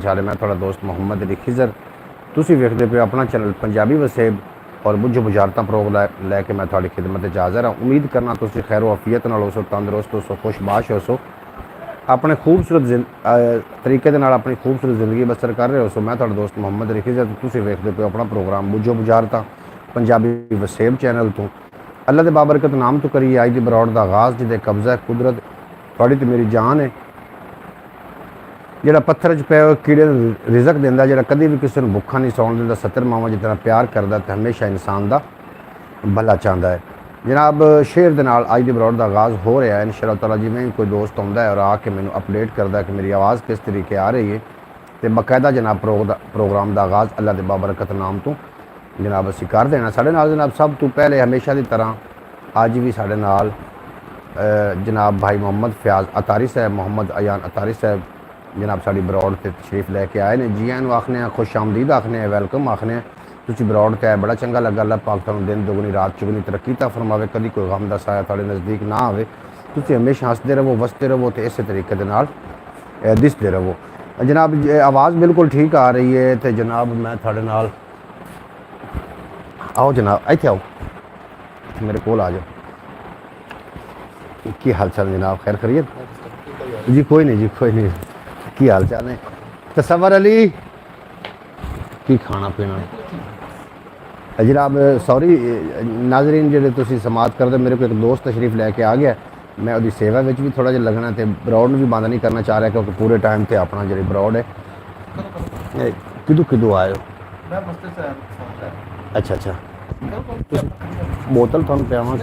सारे मैं थोड़ा दोस्त मुहम्मद अली खिजर तुसी वेखदे पे अपना चैनल पंजाबी वसेब और बुझो बुझारतां प्रोग्राम लैके मैं थोड़ी खिदमत हाज़र हाँ। उम्मीद करना तुसी खैर आफियत नाल होसो, तंदुरुस्त होसो, खुशबाश होसो, अपने खूबसूरत तरीके दे नाल अपनी खूबसूरत जिंदगी बसर कर रहे हो। सो मैं थोड़ा दोस्त मुहम्मद अली खिजर तुसी वेखदे पे अपना प्रोग्राम बुझो बुझारतां पंजाबी वसेब चैनल तो अल्लाह दे बाबरकत नाम तो करिए अज दी बरौड़ दा आगाज़ जिहदे कब्जा कुदरत थोड़ी तो मेरी जान है। ਜਿਹੜਾ पत्थर च पे कीड़े रिजक देंदा, ਜਿਹੜਾ कभी भी किसी ਨੂੰ भुखा नहीं सौण दिंदा, 70 मावां जितना प्यार करदा ते हमेशा इंसान दा भला चाहता है। जनाब शेर दे नाल अज दी बरौड़ दा आगाज़ हो रहा है इंशाअल्लाह ताला। जिवें कोई दोस्त आउंदा है और आके मैनू अपडेट करदा है कि मेरी आवाज़ किस तरीके आ रही है तो बाकायदा जनाब प्रोग्राम का आगाज़ अल्लाह के बाबरकत नाम तो जनाब असीं कर देना। साढ़े नाल जनाब सब तो पहले हमेशा की तरह अज भी साढ़े नाल जनाब भाई मोहम्मद फयाज अतारी साहब, मोहम्मद अयान अतारी साहब जनाब साड़ी बरौड़ से तशरीफ लैके आए ने। जी आनू आखने खुश आमदीद आखने, वेलकम आखने। तुसी बरौड़ ते आए बड़ा चंगा लगा। अल्लाह पाक तुहानू दिन दुगनी रात चुगनी तरक्की ता फरमावे, कभी कोई गम दा साया तुहाडे नज़दीक ना आवे। तुसी हमेशा हसते रहो, वसते रहो तो इस तरीके दे नाल दिसते रहो। जनाब आवाज़ बिल्कुल ठीक आ रही है तो जनाब मैं तुहाडे नाल आओ जनाब, इत्थे आओ, मेरे कोल आ जाओ। की हाल चाल जनाब, खैर खैरियत जी? कोई नहीं जी, कोई नहीं। की हाल चाल है तसव्वुर अली? की खाना पीना जनाब? सॉरी नाजरीन जेडे तुसी समात करदे, मेरे को एक दोस्त तशरीफ लैके आ गया। मैं उसकी सेवा में भी थोड़ा जिहा लगना तो बरौड़ भी बंद नहीं करना चाह रहा क्योंकि पूरे टाइम से अपना जी बरौड़ है। किदू किदू आए हो? अच्छा अच्छा, बोतल थोड़ा पियावां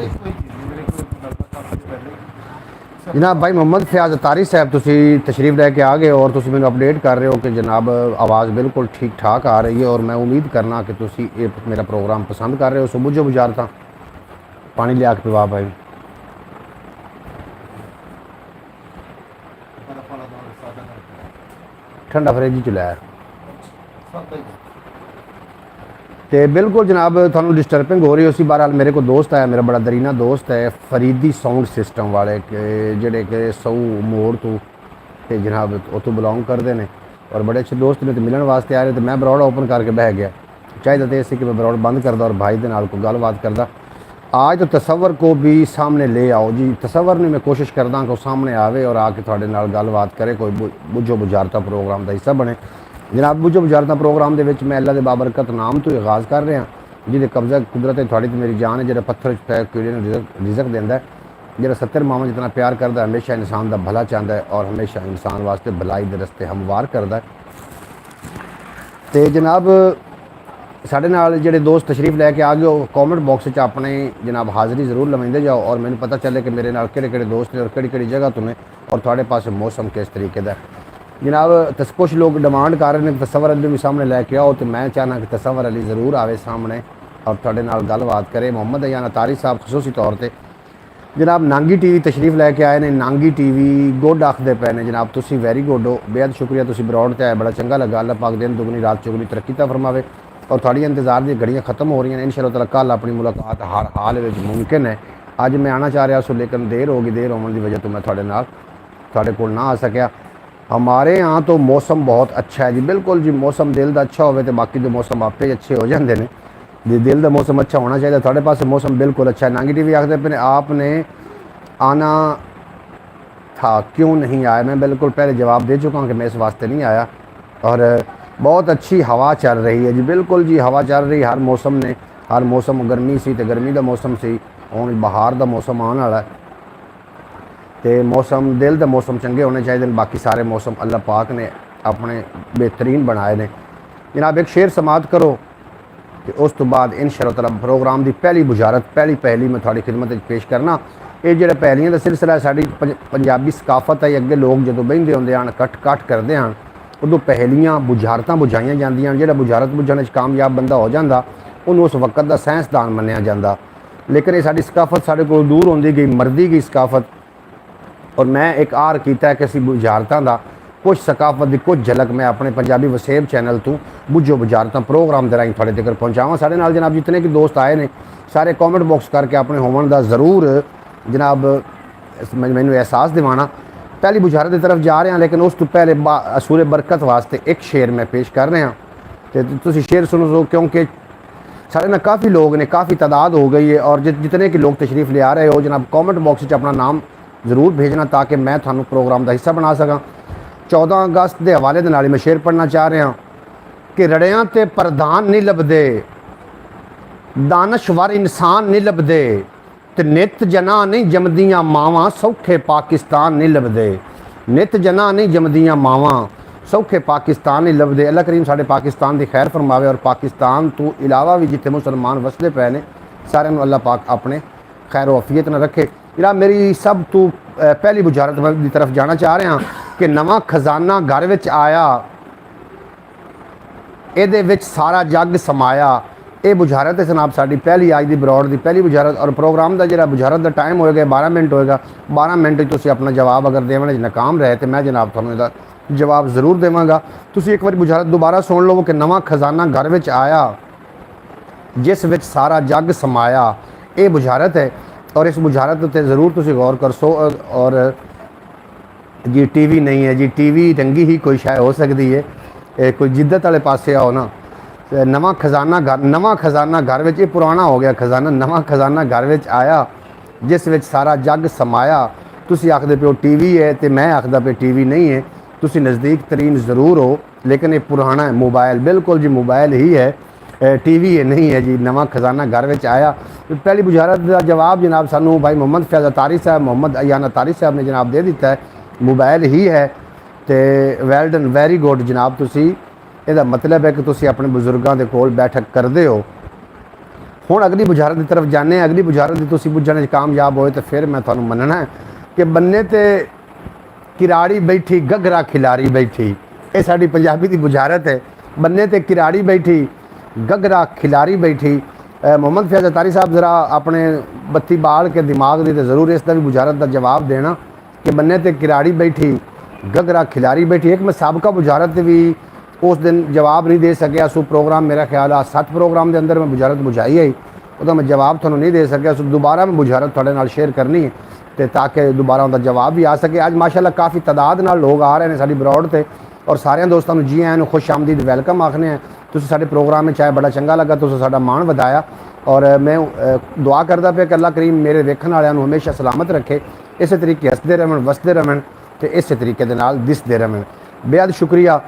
जनाब। भाई मोहम्मद फयाज अतारी साहब तुसी तशरीफ लैके आ गए और तुसी मैनू अपडेट कर रहे हो कि जनाब आवाज़ बिल्कुल ठीक ठाक आ रही है और मैं उम्मीद करना कि तुसी मेरा प्रोग्राम पसंद कर रहे हो। सो बुझो बुझारतां पानी लिया के पिवा भाई। ठंडा फ्रिज च लै तो बिल्कुल जनाब थोड़ा डिस्टर्बिंग हो रही है। उसी बहरहाल मेरे को दोस्त आया, मेरा बड़ा दरीना दोस्त है, फरीदी साउंड सिस्टम वाले जेडे कि सऊ मोड़ तो जनाब उतो बिलोंग करते हैं और बड़े अच्छे दोस्त ने तो मिलने वास्ते आ रहे थे। मैं बरौड़ ओपन करके बह गया। चाहिए तो इसी कि मैं बरौड़ बंद करदा और भाई के नाल कोई गलबात करदा। आज तो तसव्वुर को भी सामने ले आओ जी। तसव्वुर ने मैं कोशिश करदा कि सामने आवे और आके थोड़े नाल गलबात करे, कोई बुझो बुझारता प्रोग्राम का हिस्सा बने। जनाब बुझो बुझारता प्रोग्राम के मैं अल्लाह के बाबरकत नाम तो आगाज़ कर रहा जिहदे कब्जा कुदरत थोड़ी तो मेरी जान है। जो पत्थर पै कीड़े रिजक देंदा है, जो 70 मावां जितना प्यार करता है, हमेशा इंसान का भला चाहता है और हमेशा इंसान वास्ते भलाई के रस्ते हमवार करता है। तो जनाब साढ़े नाल जेडे दोस्त तशरीफ लैके आ गए कॉमेंट बॉक्स अपने जनाब हाज़री जरूर लवेंदे जाओ और मैंने पता चले कि मेरे नाल किहड़े दोस्त ने और किहड़ी जगह तो ने और थोड़े पास मौसम किस तरीके का जनाब। कुछ लोग डिमांड कर रहे हैं तसव्वुर अली भी सामने लैके आओ तो मैं चाहना कि तसव्वुर अली ज़रूर आवे सामने और थोड़े नाल गलबात करे। मोहम्मद अयान अतारी साहब खसूसी तौर पर जनाब नांगी टीवी तशरीफ लैके आए ने। नांगी टीवी गुड आखते पे ने जनाब, तुसी वैरी गुड हो, बेहद शुक्रिया। तुसी बरौड़ ते आए बड़ा चंगा लगा। अल्लाह पाक दिन दुगनी रात चुगनी तरक्की ता फरमावे और थोड़ी इंतजार दी घड़ियाँ खत्म हो रही हैं। इंशाअल्लाह ताला कल अपनी मुलाकात हर हाल में मुमकिन है। अज मैं आना चाह रहा सो लेकिन देर होगी, देर होने की वजह तो मैं थोड़े कोल ना आ सकिया। हमारे यहाँ तो मौसम बहुत अच्छा है जी, बिल्कुल जी। मौसम दिल का अच्छा हो तो बाकी जो मौसम आपे ही अच्छे हो जाते हैं जी। दिल का मौसम अच्छा होना चाहिए। थोड़े पास मौसम बिल्कुल अच्छा है। नांगी टीवी आखते पे आपने आना था क्यों नहीं आया? मैं बिल्कुल पहले जवाब दे चुका हूँ कि मैं इस वास्ते नहीं आया। और बहुत अच्छी हवा चल रही है जी, बिल्कुल जी हवा चल रही है। हर मौसम ने हर मौसम गर्मी सी तो गर्मी का मौसम सी, हुण बहार का मौसम आने वाला है तो मौसम दिल के मौसम चंगे होने चाहिए। बाकी सारे मौसम अल्लाह पाक ने अपने बेहतरीन बनाए ने। जनाब एक शेर समात करो तो उस तो बाद इंशाअल्लाह ताला प्रोग्राम की पहली बुझारत पहली पहली मैं थोड़ी खिदमत पेश करना। ये जो पहलियां का सिलसिला है साड़ी पंजाबी सकाफत है। अगे लोग जो बहते होंगे हैं कट करते हैं उदों पहलियां बुझारतां बुझाइया जांदियां। जो बुझारत बुझाने कामयाब बंदा हो जाता उन्होंने उस वक्त का साइंसदान मन्निया जाता। लेकिन ये साड़ी सकाफत साढ़े को दूर होंदी गई, मरदी गई सकाफत। और मैं एक आर किया कि असी बुझारतां दा कुछ सकाफत की कुछ झलक मैं अपने पंजाबी वसेब चैनल तो बुझो बुझारतां प्रोग्राम के राही थोड़े तक पहुँचावां। साढ़े नाल जनाब जितने कि दोस्त आए ने सारे कॉमेंट बॉक्स करके अपने होवन का जरूर जनाब मैनू एहसास दिवाना पहली बुझारत की तरफ जा रहे हैं, लेकिन उस तो पहले सूर्य बरकत वास्ते एक शेर मैं पेश कर रहा। तो तुम शेर सुनो, क्योंकि साढ़े ना काफ़ी लोग ने, काफ़ी तादाद हो गई है, और जितने के लोग तशरीफ़ ले आ रहे हो जनाब, कॉमेंट बॉक्स में अपना नाम ज़रूर भेजना ताकि मैं थानू प्रोग्राम का हिस्सा बना सका। 14 अगस्त के हवाले के नाल मैं शेर पढ़ना चाह रहा कि रड़ियां ते प्रधान नहीं लभदे, दानशवर इंसान नहीं लभदे, ते नित जना नहीं जमदियाँ मावां, सौखे पाकिस्तान नहीं लभदे। नित जना नहीं जमदियाँ मावां, सौखे पाकिस्तान नहीं लभदे। अल्लाह करीम साढ़े पाकिस्तान की खैर फरमावे, और पाकिस्तान तो इलावा भी जिथे मुसलमान वसदे पे ने सारे अल्लाह पाक अपने खैर वफीयत न रखे। जरा मेरी सब तो पहली बुझारत की तरफ जाना चाह रहा कि नवा खजाना घर विच आया, ਇਹਦੇ ਵਿੱਚ सारा जग समाया। ये बुझारत है जनाब साड़ी पहली अज की बरौड़ की पहली बुझारत, और प्रोग्राम का जो बुझारत का टाइम होएगा 12 मिनट होएगा। 12 मिनट तुम अपना जवाब अगर देने नाकाम रहे तो मैं जनाब थोड़ा इसका जवाब जरूर देवागा। तुम एक बार बुझारत दोबारा सुन लो कि नवा खजाना घर में आया, जिस विच सारा जग समाया। ये बुझारत है, और इस बुझारत उत्ते जरूर तुम गौर कर सो। और जी TV नहीं है जी, TV रंगी ही कोई शायद हो सकती है, कोई जिद्दत वाले पासे आओ ना। नवा खजाना घर विच, पुराना हो गया खजाना, नवा खजाना घर विच आया, जिस विच सारा जग समाया। तुसी आखदे पे TV है तो मैं आखदा पे TV नहीं है। तुसी नज़दीक तरीन ज़रूर हो, लेकिन ये पुराना है, मोबाइल बिल्कुल जी मोबाइल ही है, TV है नहीं है जी। नवा खजाना घर विच आया। तो पहली बुझारत का जवाब जनाब सानू भाई मोहम्मद फैज़ अतारी साहब, मोहम्मद अयान अतारी साहब ने जनाब दे दिता है, मोबाइल ही है। तो वैल डन, वैरी गुड जनाब। तुसी ਇਹਦਾ मतलब है कि तुसी अपने बजुर्गों के कोल बैठक करते हो। हुण अगली बुझारत की तरफ जाने। अगली बुझारत की तुसी बुझण कामयाब होए तो फिर मैं तुहानू मनना है कि बन्ने ते किराड़ी बैठी गगरा खिलारी बैठी। ये साडी पंजाबी की बुझारत है। बन्ने ते किराड़ी बैठी गगरा खिलारी बैठी। मोहम्मद फैज़ अतारी साहब ज़रा अपने बत्ती बाल के दिमाग दी तो ज़रूर इसका भी बुझारत का जवाब देना कि बन्ने ते किराड़ी बैठी गगरा खिलारी बैठी। एक मैं सबका बुझारत भी उस दिन जवाब नहीं दे सकिया। सो प्रोग्राम मेरा ख्याल आ 7 प्रोग्राम के अंदर मैं बुझारत बुझाई है, वो मैं जवाब थोड़ा नहीं दे सकिया। सो दोबारा मैं बुझारत थोड़े नाल शेयर करनी है तो ताकि दोबारा उनका जवाब भी आ सके। अज माशाअल्लाह काफ़ी तादाद नाल लोग आ रहे हैं साडी बरौड़ ते, और सारे दोस्तों को जी आए खुश आमदीद वेलकम आखने हैं। तुसीं साडे प्रोग्राम में चाहे बड़ा चंगा लगा, तुसीं साडा मान वधाया, और मैं दुआ करदा पे कि अल्लाह करीम मेरे वेखण वालियां नूं हमेशा सलामत रखे, इस तरीके हसदे रहन, वसदे रहन, तो इस तरीके दे नाल दिसदे रहन। बेहद शुक्रिया।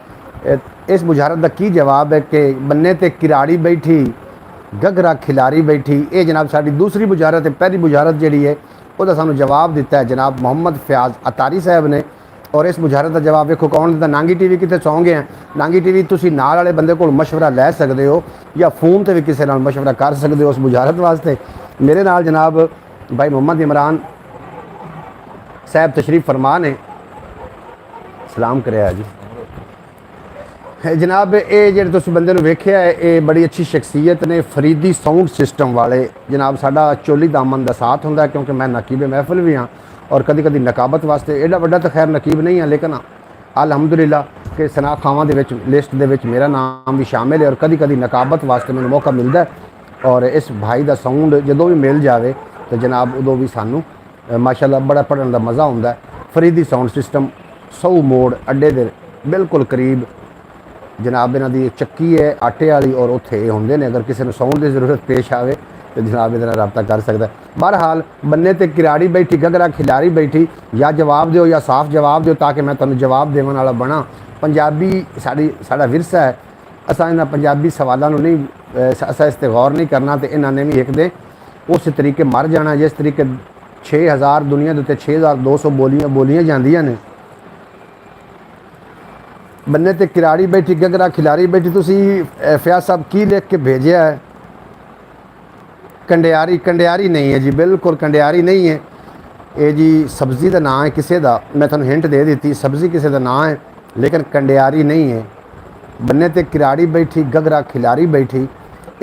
इस बुझारत का की जवाब है कि बन्ने ते किराड़ी बैठी गगरा खिलारी बैठी। ये जनाब साडी दूसरी बुझारत है। पहली बुझारत जिहड़ी है उसका सानू जवाब दिता है जनाब मोहम्मद फयाज अतारी साहब ने, और इस बुझारत का जवाब वेखो कौन दिता। नांगी TV कितने सौ गए हैं। नांगी TV तुसीं नाल वाले बंदे को मशवरा लै सकते हो, या फोन पर भी किसी नाल मशवरा कर सकते हो उस बुझारत वास्ते। मेरे नाल जनाब भाई मोहम्मद इमरान साहब तशरीफ फरमा ने, सलाम करे जी जनाब। ये जो तुम बंदे वेख्या है, ये बड़ी अच्छी शख्सियत ने, फरीदी साउंड सिस्टम वाले जनाब। साडा चोली दामन का साथ होंदा, क्योंकि मैं नकीब महफिल भी हाँ, और कभी कभी नकाबत वास्ते एडा वड्डा तो खैर नकीब नहीं है, लेकिन अलहमदुलिल्लाह कि सनाखावां दे विच लिस्ट दे विच मेरा नाम भी शामिल है, और कभी कभी नकाबत वास्ते मैंने मौका मिलता है। और इस भाई का साउंड जो भी मिल जाए तो जनाब उदों भी सानू माशाअल्लाह बड़ा पढ़ने का मज़ा आता है। फरीदी साउंड सिस्टम 100 मोड़ अड्डे दे बिल्कुल करीब जनाब इन्हां दी चक्की है आटे वाली, और उत्थे होंदे ने। अगर किसी को साउंड की जरूरत पेश आए तो जनाब इहदे नाल रब्ता कर सकता है। बहरहाल बन्ने ते किराड़ी बैठी गगरा खिलारी बैठी, या जवाब दो या साफ जवाब दो ताकि मैं तुहानूं जवाब देने वाला बना। पंजाबी साड़ा विरसा है, असां इन्हां पंजाबी सवालों नहीं असां इस ते गौर नहीं करना, तो इन्हां ने भी एक दे उस तरीके मर जाना जिस तरीके 6000 दुनिया के उत्ते 6200 बोलियां जांदियां ने। बन्ने ते किराड़ी बैठी गगरा खिलारी बैठी। तुसी फयाज साहब की लिख के भेजा है? कंडियारी। कंडियारी नहीं है जी, बिल्कुल कंडियारी नहीं है। ये जी सब्ज़ी का नाम है किसी का, मैं तुहानूं हिंट दे दी, सब्ज़ी किसी का नाम है, लेकिन कंडियारी नहीं है। बन्ने ते किराड़ी बैठी गगरा खिलारी बैठी,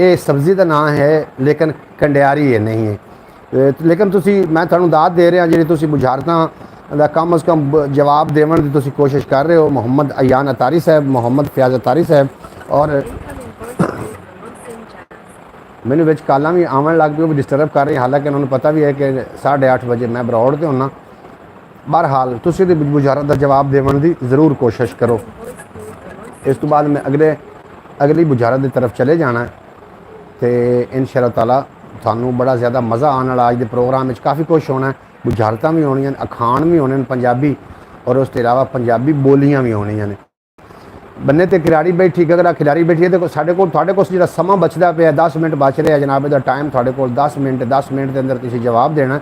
ये सब्ज़ी का नाम है, लेकिन कंडियारी है नहीं है। लेकिन तुसी मैं तुहानूं दाद दे रहा जी, तुसी बुझारतां दा कम अज़ कम जवाब देवन की तुसी कोशिश कर रहे हो। मोहम्मद अयान अतारी साहब, मोहम्मद फयाज अतारी साहब, और मैंने विच कालां भी आवन लग पई, वो भी डिस्टर्ब कर रही। हालांकि उन्होंने पता भी है कि 8:30 बजे मैं बरौड़ ते होना, बहरहाल तुसी दी बुझारत का जवाब देवन की जरूर कोशिश करो। इस तो बाद मैं अगली बुझारत की तरफ चले जाना है तो इंशाअल्लाह ताला थानू बड़ा ज़्यादा मज़ा आने वाला। अज के प्रोग्राम में काफ़ी कुछ होना है, बुझारतां भी होनियां, अखान भी होने पंजाबी और उसके अलावा पंजाबी बोलियां भी होनियां ने। बन्ने ते खिलाड़ी बैठी, गगरा खिलाड़ी बैठी है। देखो साढ़े को थोड़े को जो समा बचता पे 10 मिनट बच रहे हैं जनाब, का टाइम थोड़े को 10 मिनट के अंदर तुसीं जवाब देना।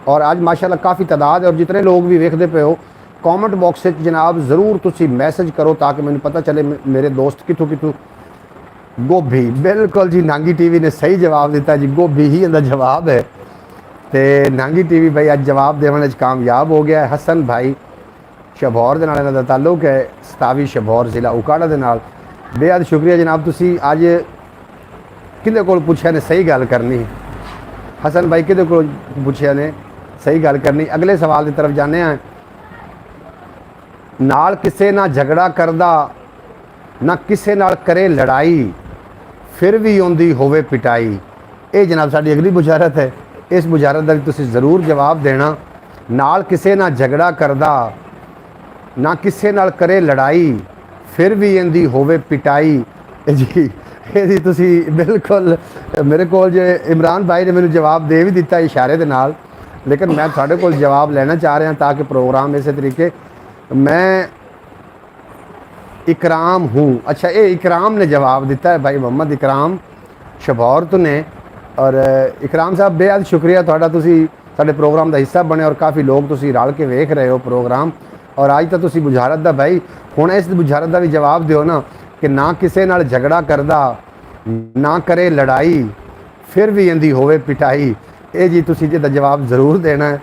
और अज माशाअल्लाह काफ़ी तादाद है और जितने लोग भी वेखते पे हो कॉमेंट बॉक्स जनाब ज़रूर तुसीं मैसेज करो ताकि मैंने पता चले मेरे दोस्त कितों कितों। गोभी, बिल्कुल जी, नांगी टीवी ने सही जवाब दिता जी, गोभी ही इहदा जवाब है। तो नांगी टीवी भाई अज जवाब देने कामयाब हो गया है। हसन भाई शबौर के नाल इन्हां दा ताल्लुक है, सतावी शबौर ज़िला उकाड़ा दे नाल। बेहद शुक्रिया जनाब, तुसीं अज किहदे कोल पुछया ने सही गल करनी। हसन भाई किहदे कोल पुछया ने सही गल करनी। अगले सवाल की तरफ जाने हैं। नाल किसे ना झगड़ा करदा ना किसे नाल करे लड़ाई, फिर भी आउंदी होवे पिटाई। ये जनाब साडी अगली बुझारत है। इस बुझारत का भी तुसीं ज़रूर जवाब देना। नाल किसे ना झगड़ा करदा ना किसे नाल करे लड़ाई, फिर भी आंदी होवे पिटाई। जी ये तुसीं बिल्कुल मेरे को जो इमरान भाई ने मैंने जवाब दे भी दिता इशारे दे नाल, लेकिन मैं थोड़े को जवाब लेना चाह रहा ताकि प्रोग्राम इस तरीके। मैं इकराम हूँ। अच्छा, ये इकराम ने जवाब दिता है भाई मोहम्मद इकराम शबौर तो ने। और इकराम साहब बेहद शुक्रिया थोड़ा, तुसीं साडे प्रोग्राम का हिस्सा बने और काफ़ी लोग तुसीं रल के वेख रहे हो प्रोग्राम। और अज तो तुसीं बुझारत दा भाई हुण इस बुझारत का भी जवाब दिओ ना कि ना किसे नाल झगड़ा करदा ना करे लड़ाई, फिर भी आंदी होवे पिटाई। ये जी तुसीं जिहदा जवाब ज़रूर देना है।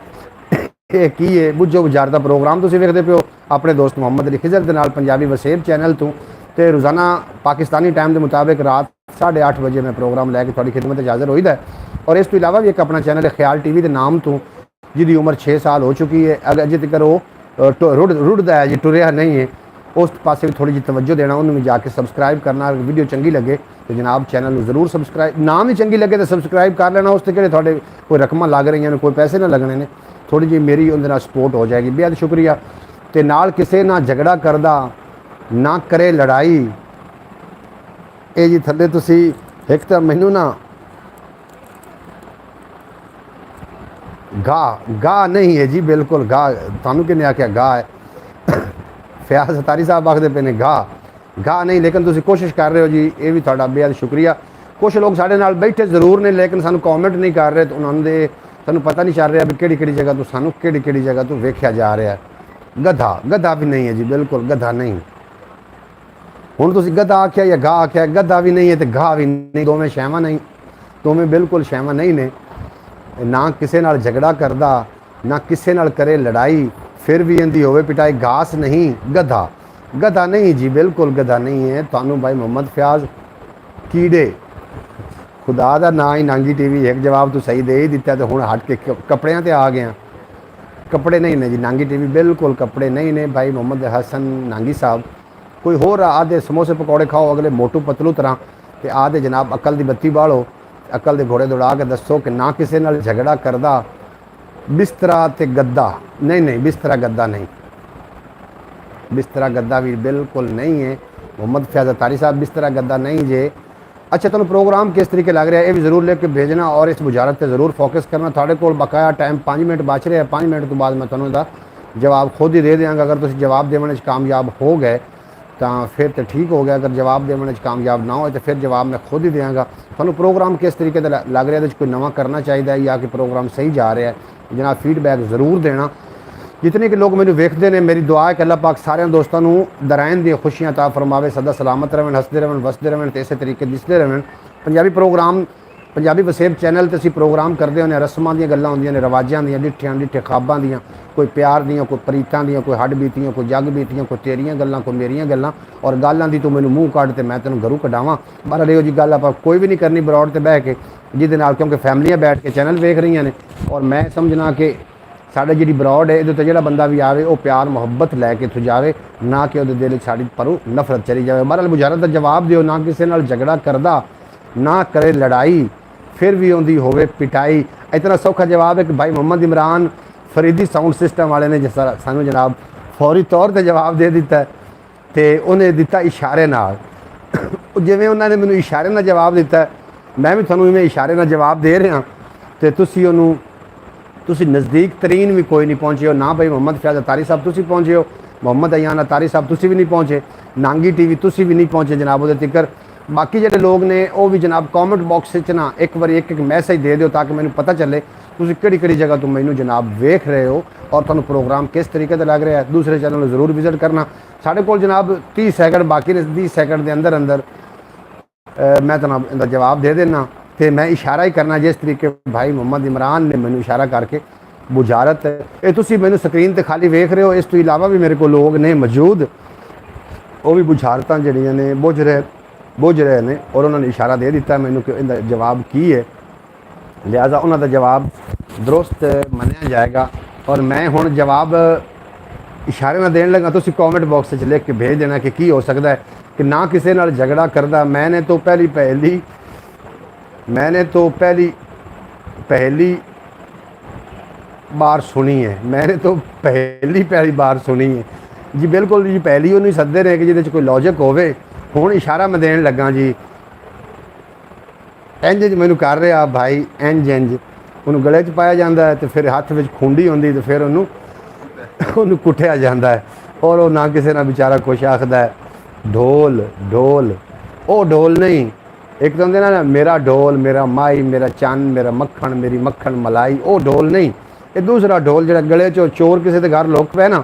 ये की है बुझो बुझारत दा प्रोग्राम तुसीं वेखदे पे हो अपने दोस्त मोहम्मद अली खिजर दे नाल पंजाबी वसेब चैनल तो। रोज़ाना पाकिस्तानी टाइम के मुताबिक रात 8:30 बजे मैं प्रोग्राम लैके थोड़ी खिदमत हाज़र होईदा है। और इस तो इलावा भी एक अपना चैनल है ख्याल टीवी के नाम तो, जिसकी उम्र 6 साल हो चुकी है। अगर तक वो रुड़दा है जी, टुरिया नहीं है, उस पासे भी थोड़ी जी तवज्जो देना, उन्होंने भी जाके सबसक्राइब करना। वीडियो चंगी लगे तो जनाब चैनल जरूर सबसक्राइब, नाम ही चंगी लगे तो सबसक्राइब कर लेना। उस कि थोड़े कोई रकम लग रही हैं, कोई पैसे ना लगने ने, थोड़ी जी मेरी उन्हें सपोर्ट हो जाएगी। बेहद शुक्रिया। तो नाल किसे ना झगड़ा करदा ना करे लड़ाई। ये जी थले तुसी एक तो मैनू ना गा नहीं है जी, बिल्कुल गा थानू किने आख्या गा है। फयाज हतारी साहब आखते पे ने गा नहीं, लेकिन तुसी कोशिश कर रहे हो जी, ये भी थोड़ा बेहद शुक्रिया। कुछ लोग साढ़े नाल बैठे जरूर ने लेकिन सानू कॉमेंट नहीं कर रहे, तो उन्होंने सानू पता नहीं चल रहा भी किहड़ी जगह तो सानू किहड़ी जगह तो वेख्या जा रहा है। गधा भी नहीं है जी, बिल्कुल गधा नहीं। हुण तुसी गधा आख्या या गा आख्या, गधा भी नहीं है तो गा भी नहीं, दोवें शैवां नहीं, दोवें बिल्कुल शैवां नहीं ने। ना किसे नाल झगड़ा करदा ना किसे नाल करे लड़ाई, फिर भी आंदी होवे पिटाई। घास नहीं गधा नहीं जी, बिल्कुल गधा नहीं है। थानू भाई मोहम्मद फयाज कीड़े खुदा का ना ही नांगी टीवी एक जवाब तो सही दे ही दिता, तो हुण हट के कपड़ियां ते आ गया। कपड़े नहीं ने जी नांगी टीवी, बिल्कुल कपड़े नहीं ने। भाई मोहम्मद हसन नांगी साहब कोई होर आधे समोसे पकौड़े खाओ अगले मोटू पतलू तरह, तो आधे जनाब अकल की बत्ती बालो, अकल के घोड़े दौड़ा के दसो कि ना किसे नाल झगड़ा करदा। बिस्तरा ते गद्दा नहीं, बिस्तरा गद्दा नहीं, बिस्तरा गद्दा भी बिल्कुल नहीं है। मोहम्मद फयाज तारी साहब बिस्तरा गद्दा नहीं जे। अच्छा, तुम प्रोग्राम किस तरीके लग रहा है ये भी जरूर लेके भेजना और इस बुझारत पर जरूर फोकस करना। थोड़े को बकाया टाइम 5 मिनट बच रहे हैं, 5 मिनट तो बाद मैं तुम्हें जवाब खुद ही दे देंगे। अगर तुम जवाब देने कामयाब हो गए तो फिर तो ठीक हो गया, अगर जवाब देने कामयाब ना हो तो फिर जवाब मैं खुद ही देंगा। थानू प्रोग्राम किस तरीके का लग रहा है, कोई नवा करना चाहिए या कि प्रोग्राम सही जा रहा है, जनाब फीडबैक जरूर देना। जितने कि लोग मैंने वेखते हैं, मेरी दुआ है कि अल्लाह पाक सारे दोस्तों को दराइन दी खुशियां ता फरमावे, सदा सलामत रहें, हंसते रहें, वसते रहें, तो इस तरीके दिसते रहें। पंजाबी प्रोग्राम पंजाबी वसेब चैनल ते असीं प्रोग्राम करते होने, रस्मां दी गल्लां होंदियां ने, रिवाजां दी, डिठे ख्वाबां दी, कोई प्यार दी, कोई प्रीतां दी, कोई हड बीतियां, कोई जग बीतियां, कोई तेरियां गल्लां, कोई मेरियां गल्लां। और गल्लां दी तू मैनूं मूँह कढ़ ते मैं तैनूं घरों कढावां। बहरहाल इहो जी गल आपां कोई भी नहीं करनी ब्रॉड ते बह के, जिहदे नाल क्योंकि फैमिलियां बैठ के चैनल वेख रही ने। और मैं समझना कि साढ़े जी ब्रॉड है, ये जो बंदा भी आवे वो प्यार मुहब्बत लैके इत्थों जाए, ना कि वो दिल साड़ी परों नफरत चली जाए। बहरहाल बुझारत का जवाब दिओ, ना किसी नाल झगड़ा करदा ना करे लड़ाई, फिर भी आउंदी होवे पिटाई। इतना सौखा जवाब है कि भाई मोहम्मद इमरान फरीदी साउंड सिस्टम वाले ने जिस सानू जनाब फौरी तौर पर जवाब दे दिता है, तो उन्हें दिता इशारे नाल। जिवें उन्होंने मैनू इशारे नाल जवाब दिता है, मैं भी थोनों इवें इशारे नाल जवाब दे रहा, तो तुसी उन्हों तुसी नज़दीक तरीन भी कोई नहीं पहुँचे हो ना। भाई मोहम्मद फैज़ अतारी साहब तुसी पहुँचे हो, मोहम्मद अयान अतारी साहब तुसी भी नहीं पहुँचे, नांगी टीवी तुसी भी नहीं पहुँचे जनाब वो तिकर। बाकी जो लोग ने वो भी जनाब कॉमेंट बॉक्स ना एक बार एक मैसेज दे दो ताकि मैंने पता चले तुसी किहड़ी जगह तो मैनू जनाब वेख रहे हो और तुहानू प्रोग्राम किस तरीके से लग रहा है। दूसरे चैनल जरूर विजिट करना। साढ़े कोल जनाब 30 सैकंड बाकी ने, 20 सैकंड के अंदर अंदर मैं तुहानू इहदा जवाब दे देना। तो मैं इशारा ही करना जिस तरीके भाई मोहम्मद इमरान ने मैनू इशारा करके बुझारत ये तुसी मैनू स्क्रीन पर खाली वेख रहे हो, इस तो इलावा भी मेरे को लोग ने मौजूद वो भी बुझारतां जड़ियां ने बुझ रहे हैं और उन्होंने इशारा दे दिता मैनू कि इहदा जवाब की है, लिहाजा उन्होंने जवाब दुरुस्त मनिया जाएगा। और मैं हुण जवाब इशारे में देन लगा, तुसी कॉमेंट बॉक्स लिख के भेज देना कि की हो सकता है कि ना किसी नाल झगड़ा करदा। मैंने तो पहली बार सुनी है, मैंने तो पहली बार सुनी है जी। बिल्कुल जी, पहली उन्होंने सदे रहे कि जिहदे कोई लॉजिक होवे। हुण इशारा मैं देन लगा जी, इंज मैनू कर रहा भाई, इंज उन्होंने गले च पाया जाता है, तो फिर हाथ में खुंडी होंदी, तो फिर उन्होंने कुटिया जाता है और वो ना किसी ना बेचारा कुछ आखदा है ढोल ढोल। वो ढोल नहीं, एक तो होंगे ना मेरा ढोल, मेरा माई, मेरा चन, मेरा मक्खन, मेरी मक्खन मलाई, वो ढोल नहीं। ये दूसरा ढोल जो गले चो चोर किसी के घर लुक पे ना,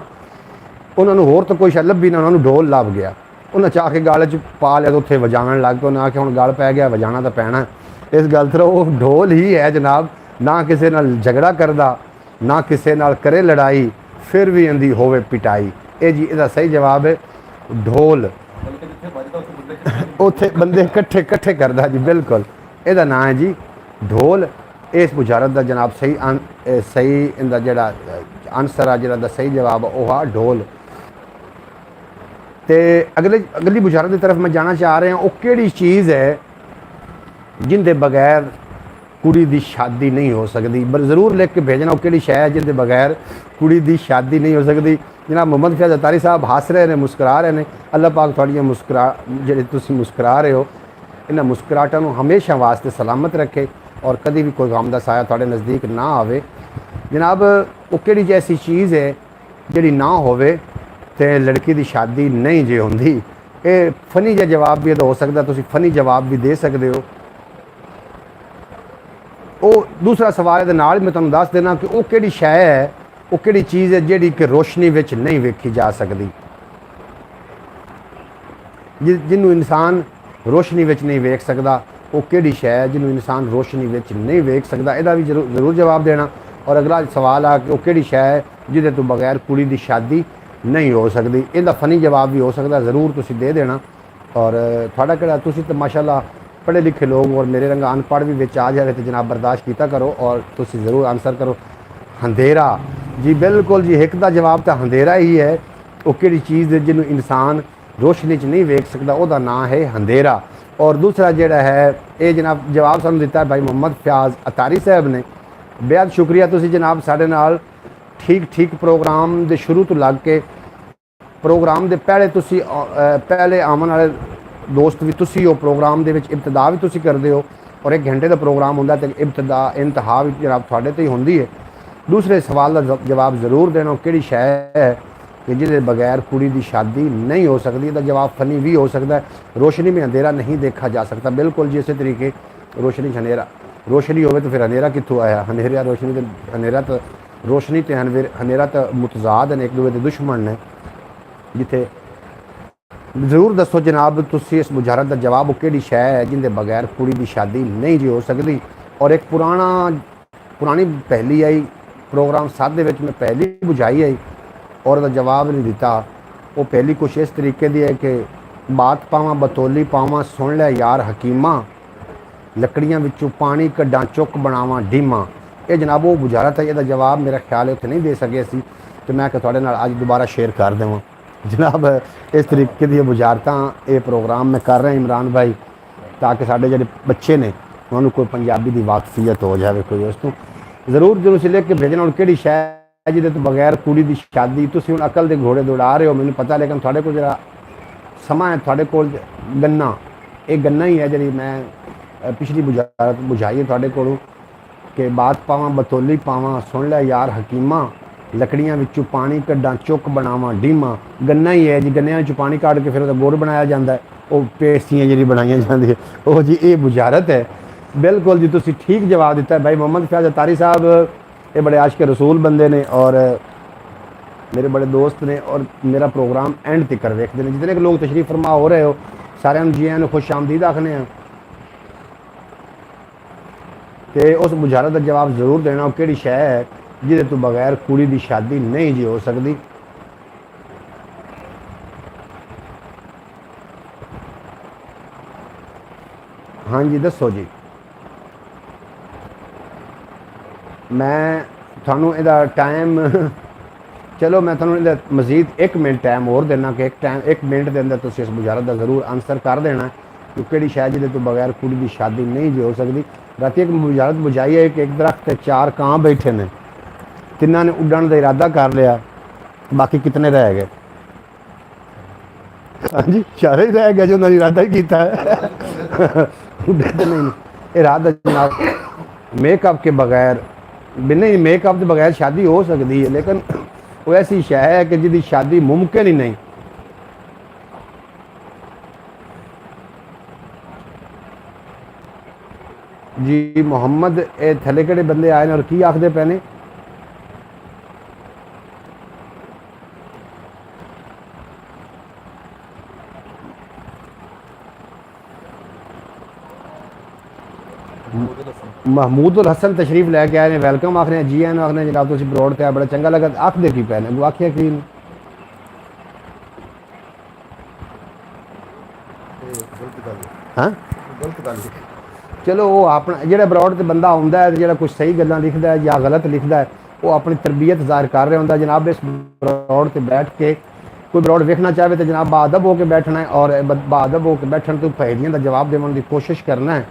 उन्होंने होर तो कोई लभी ना, उन्होंने ढोल लभ गया, उन्हें चाह के गल च पा लिया तो उत्थे वजाण लग पे। उन्हें आख्या हुण गल पै गया, वजाना तो पैना। इस गल तरह वो ढोल ही है जनाब, ना किसी नाल झगड़ा करदा, ना किसी नाल करे लड़ाई, फिर भी इंदी होवे पिटाई। ये जी इसका सही जवाब है ढोल। उत्थे बंदे कट्ठे करदा जी, बिल्कुल ਇਹਦਾ नाम है जी ढोल। इस बुझारत का जनाब सही इनका जोड़ा आंसर आ जोड़ा सही जवाब वह आ ढोल। तो अगली बुझारत की तरफ मैं जाना चाह रहा हूँ। वो किहड़ी चीज़ है जिंदे बगैर कुड़ी दी शादी नहीं हो सकती। ज़रूर लिख के भेजना वो किहड़ी शै है जिंदे बगैर कुड़ी दी शादी नहीं हो सकती। जनाब मोहम्मद फैज़ अतारी साहब हस रहे हैं, मुस्कुरा रहे हैं। अल्लाह पाक थोड़ियां जिहड़े तुसीं मुस्कुरा रहे हो, इन्हां मुस्कुराहटां नूं हमेशा वास्ते सलामत रखे और कभी भी कोई गम दा साया तुहाडे नज़दीक ना आवे। जनाब वो किहड़ी जैसी चीज़ है जिहड़ी ना होवे ते लड़की दी शादी नहीं जे हुंदी। ये फनी जिहा जवाब भी हो सकदा, तुसीं फनी जवाब भी दे सकदे हो। वो दूसरा सवाल दे नाल मैं तुहानूं दस देना कि वो किहड़ी शै है, वो किहड़ी चीज़ है जिहड़ी कि रोशनी विच नहीं वेखी जा सकदी, जिन्होंने इंसान रोशनी विच नहीं वेख सकदा। वो किहड़ी शै है जिन्होंने इंसान रोशनी विच नहीं वेख सकदा, इहदा भी जरूर जवाब देना। और अगला सवाल आ कि वो किहड़ी शै है जिहदे तो बगैर कुड़ी दी शादी नहीं हो सकती। इहदा फनी जवाब भी हो सकदा, ज़रूर तुसीं दे देना। और थोड़ा किहड़ा तुसीं तो माशाअल्लाह पढ़े लिखे लोग और मेरे रंगा अनपढ़ भी विच आ जाए तो जनाब बर्दाश्त कीता करो और तुसीं ज़रूर आंसर करो। अंधेरा जी, बिल्कुल जी, एक दा जवाब तो अंधेरा ही है। वो किहड़ी चीज़ है जिन्हों इंसान रोशनी च नहीं वेख सकता, उसका नाम है अंधेरा। और दूसरा जोड़ा है ये जनाब जवाब सानूं दिता है भाई मोहम्मद फैज़ अतारी साहब ने। बेहद शुक्रिया, तुसीं जनाब साडे नाल ठीक प्रोग्राम दे शुरू तो लग के प्रोग्राम दे पहले आवन वाले दोस्त भी तुसी हो। प्रोग्राम दे विच इब्तदा भी तुसी करदे हो और 1 घंटे का प्रोग्राम होंदा ते इब्तदा इंतहा भी जनाब तुहाडे ते ही होंदी है। दूसरे सवाल का जवाब ज़रूर देना किहड़ी शै है कि जिहदे बगैर कुड़ी दी शादी नहीं हो सकती। इसका जवाब फनी भी हो सकता है। रोशनी में अंधेरा नहीं देखा जा सकता, बिल्कुल जी इसी तरीके रोशनी अंधेरा, रोशनी होवे तो फिर अंधेरा कित्थों आया। अंधेरा रोशनी तो अंधेरा तो रोशनी तो अंधेरा तो मुतजाद ने, एक दूसरे के दुश्मन ने। जिथे जरूर दसो जनाब तुसी इस बुझारत का जवाब वो किहड़ी शै है जिंदे बगैर कुड़ी दी शादी नहीं जी हो सकती। और एक पुरानी पहली आई प्रोग्राम 7 दे विच मैं पहली बुझाई आई और उसका जवाब नहीं दिता। वो पहली कुछ इस तरीके की है कि बात पावां बतौली पावां सुन लै यार हकीमा, लकड़ियां विचों पानी कड्डां चुक बनावां डीमा। ये जनाब वो बुझारत है, इसका जवाब मेरा ख्याल है उत्थे नहीं दे सके असी, तो मैं तुहाडे नाल अज दोबारा शेयर कर देवां। जनाब इस तरीके दी बुझारतां ये प्रोग्राम मैं कर रहा इमरान भाई, ताकि साडे जिहड़े बच्चे ने उन्होंने कोई पंजाबी की वाकफियत हो जाए। कोई उस तो ज़रूर जो लिख के भेजना। किहड़ी शै ਜਿਹਦੇ ਤੋਂ ਬਗੈਰ ਕੁੜੀ ਦੀ ਸ਼ਾਦੀ, ਤੁਸੀਂ ਹੁਣ ਅਕਲ ਦੇ ਘੋੜੇ ਦੌੜਾ ਰਹੇ ਹੋ ਮੈਨੂੰ ਪਤਾ, ਲੇਕਿਨ ਤੁਹਾਡੇ ਕੋਲ ਜਿਹੜਾ ਸਮਾਂ ਹੈ, ਤੁਹਾਡੇ ਕੋਲ ਗੰਨਾ, ਇਹ ਗੰਨਾ ਹੀ ਹੈ ਜਿਹੜੀ ਮੈਂ ਪਿਛਲੀ ਬੁਝਾਰਤ ਬੁਝਾਈ ਹੈ ਤੁਹਾਡੇ ਕੋਲੋਂ ਕਿ ਬਾਤ ਪਾਵਾਂ ਬਤੌਲੀ ਪਾਵਾਂ, ਸੁਣ ਲੈ ਯਾਰ ਹਕੀਮਾਂ, ਲੱਕੜੀਆਂ ਵਿੱਚੋਂ ਪਾਣੀ ਕੱਢਾਂ ਚੁੱਕ ਬਣਾਵਾਂ ਡੀਮਾਂ। ਗੰਨਾ ਹੀ ਹੈ ਜੀ, ਗੰਨਿਆਂ ਵਿੱਚੋਂ ਪਾਣੀ ਕੱਢ ਕੇ ਫਿਰ ਉਹਦਾ ਗੁੜ ਬਣਾਇਆ ਜਾਂਦਾ ਹੈ, ਉਹ ਪੇਸਟੀਆਂ ਜਿਹੜੀ ਬਣਾਈਆਂ ਜਾਂਦੀਆਂ, ਉਹ ਜੀ ਇਹ ਬੁਝਾਰਤ ਹੈ। ਬਿਲਕੁਲ ਜੀ, ਤੁਸੀਂ ਠੀਕ ਜਵਾਬ ਦਿੱਤਾ ਹੈ भाई मोहम्मद फयाज अतारी साहब। ये बड़े आशिक रसूल बंदे ने और मेरे बड़े दोस्त ने, और मेरा प्रोग्राम एंड तक वेखते हैं। जितने लोग तशरीफ फरमा हो रहे हो सारे जी ने खुश आमदीद आखने हैं कि उस बुझारत का जवाब जरूर देना कि शै है जिहदे तो बगैर कुड़ी की शादी नहीं जी हो सकती। हाँ जी दसो जी, मैं थानू इहदा टाइम चलो मैं थानू इहदा मजीद 1 मिनट टाइम और देना कि 1 मिनट के अंदर तुसीं इस बुझारत का जरूर आंसर कर देना कि किहड़ी शै जिहदे तो बगैर कुड़ी की शादी नहीं जी हो सकती। राती एक बुझारत बुझाई है कि एक दरख्त ते 4 कां बैठे ने, तिन्हां ने उड्डण का इरादा कर लिया, बाकी कितने रह गए? हाँ जी, 4 ही रह गए जो उन्होंने इरादा ही किया है। उड्डे तो नहीं, इरादा जनाब मेकअप के बगैर भी नहीं, मेकअप के बगैर शादी हो सकती है, लेकिन वो ऐसी शै है कि जिसकी शादी मुमकिन ही नहीं। जी मोहम्मद ये थले केड़े बंदे आए ने और की आखदे पे ने? महमूद उल हसन तशरीफ लैके आए ने, वेलकम आखने जी एन आखने जनाब, तुम ब्रॉड ते बड़ा चंगा लगा। आखदे की पे ने, अगू आखिया की ने? हाँ चलो वो अपना जो ब्रॉड से बंदा आता है जो कुछ सही गल्लां लिखता है या गलत लिखता है, वो अपनी तरबियत ज़ाहिर कर रहा होंगे। जनाब इस ब्रॉड से बैठ के कोई ब्रॉड वेखना चाहे तो जनाब बाअदब होकर बैठना है, और बाअदब होकर बैठने तो पहेलियां का जवाब देने की कोशिश करना है।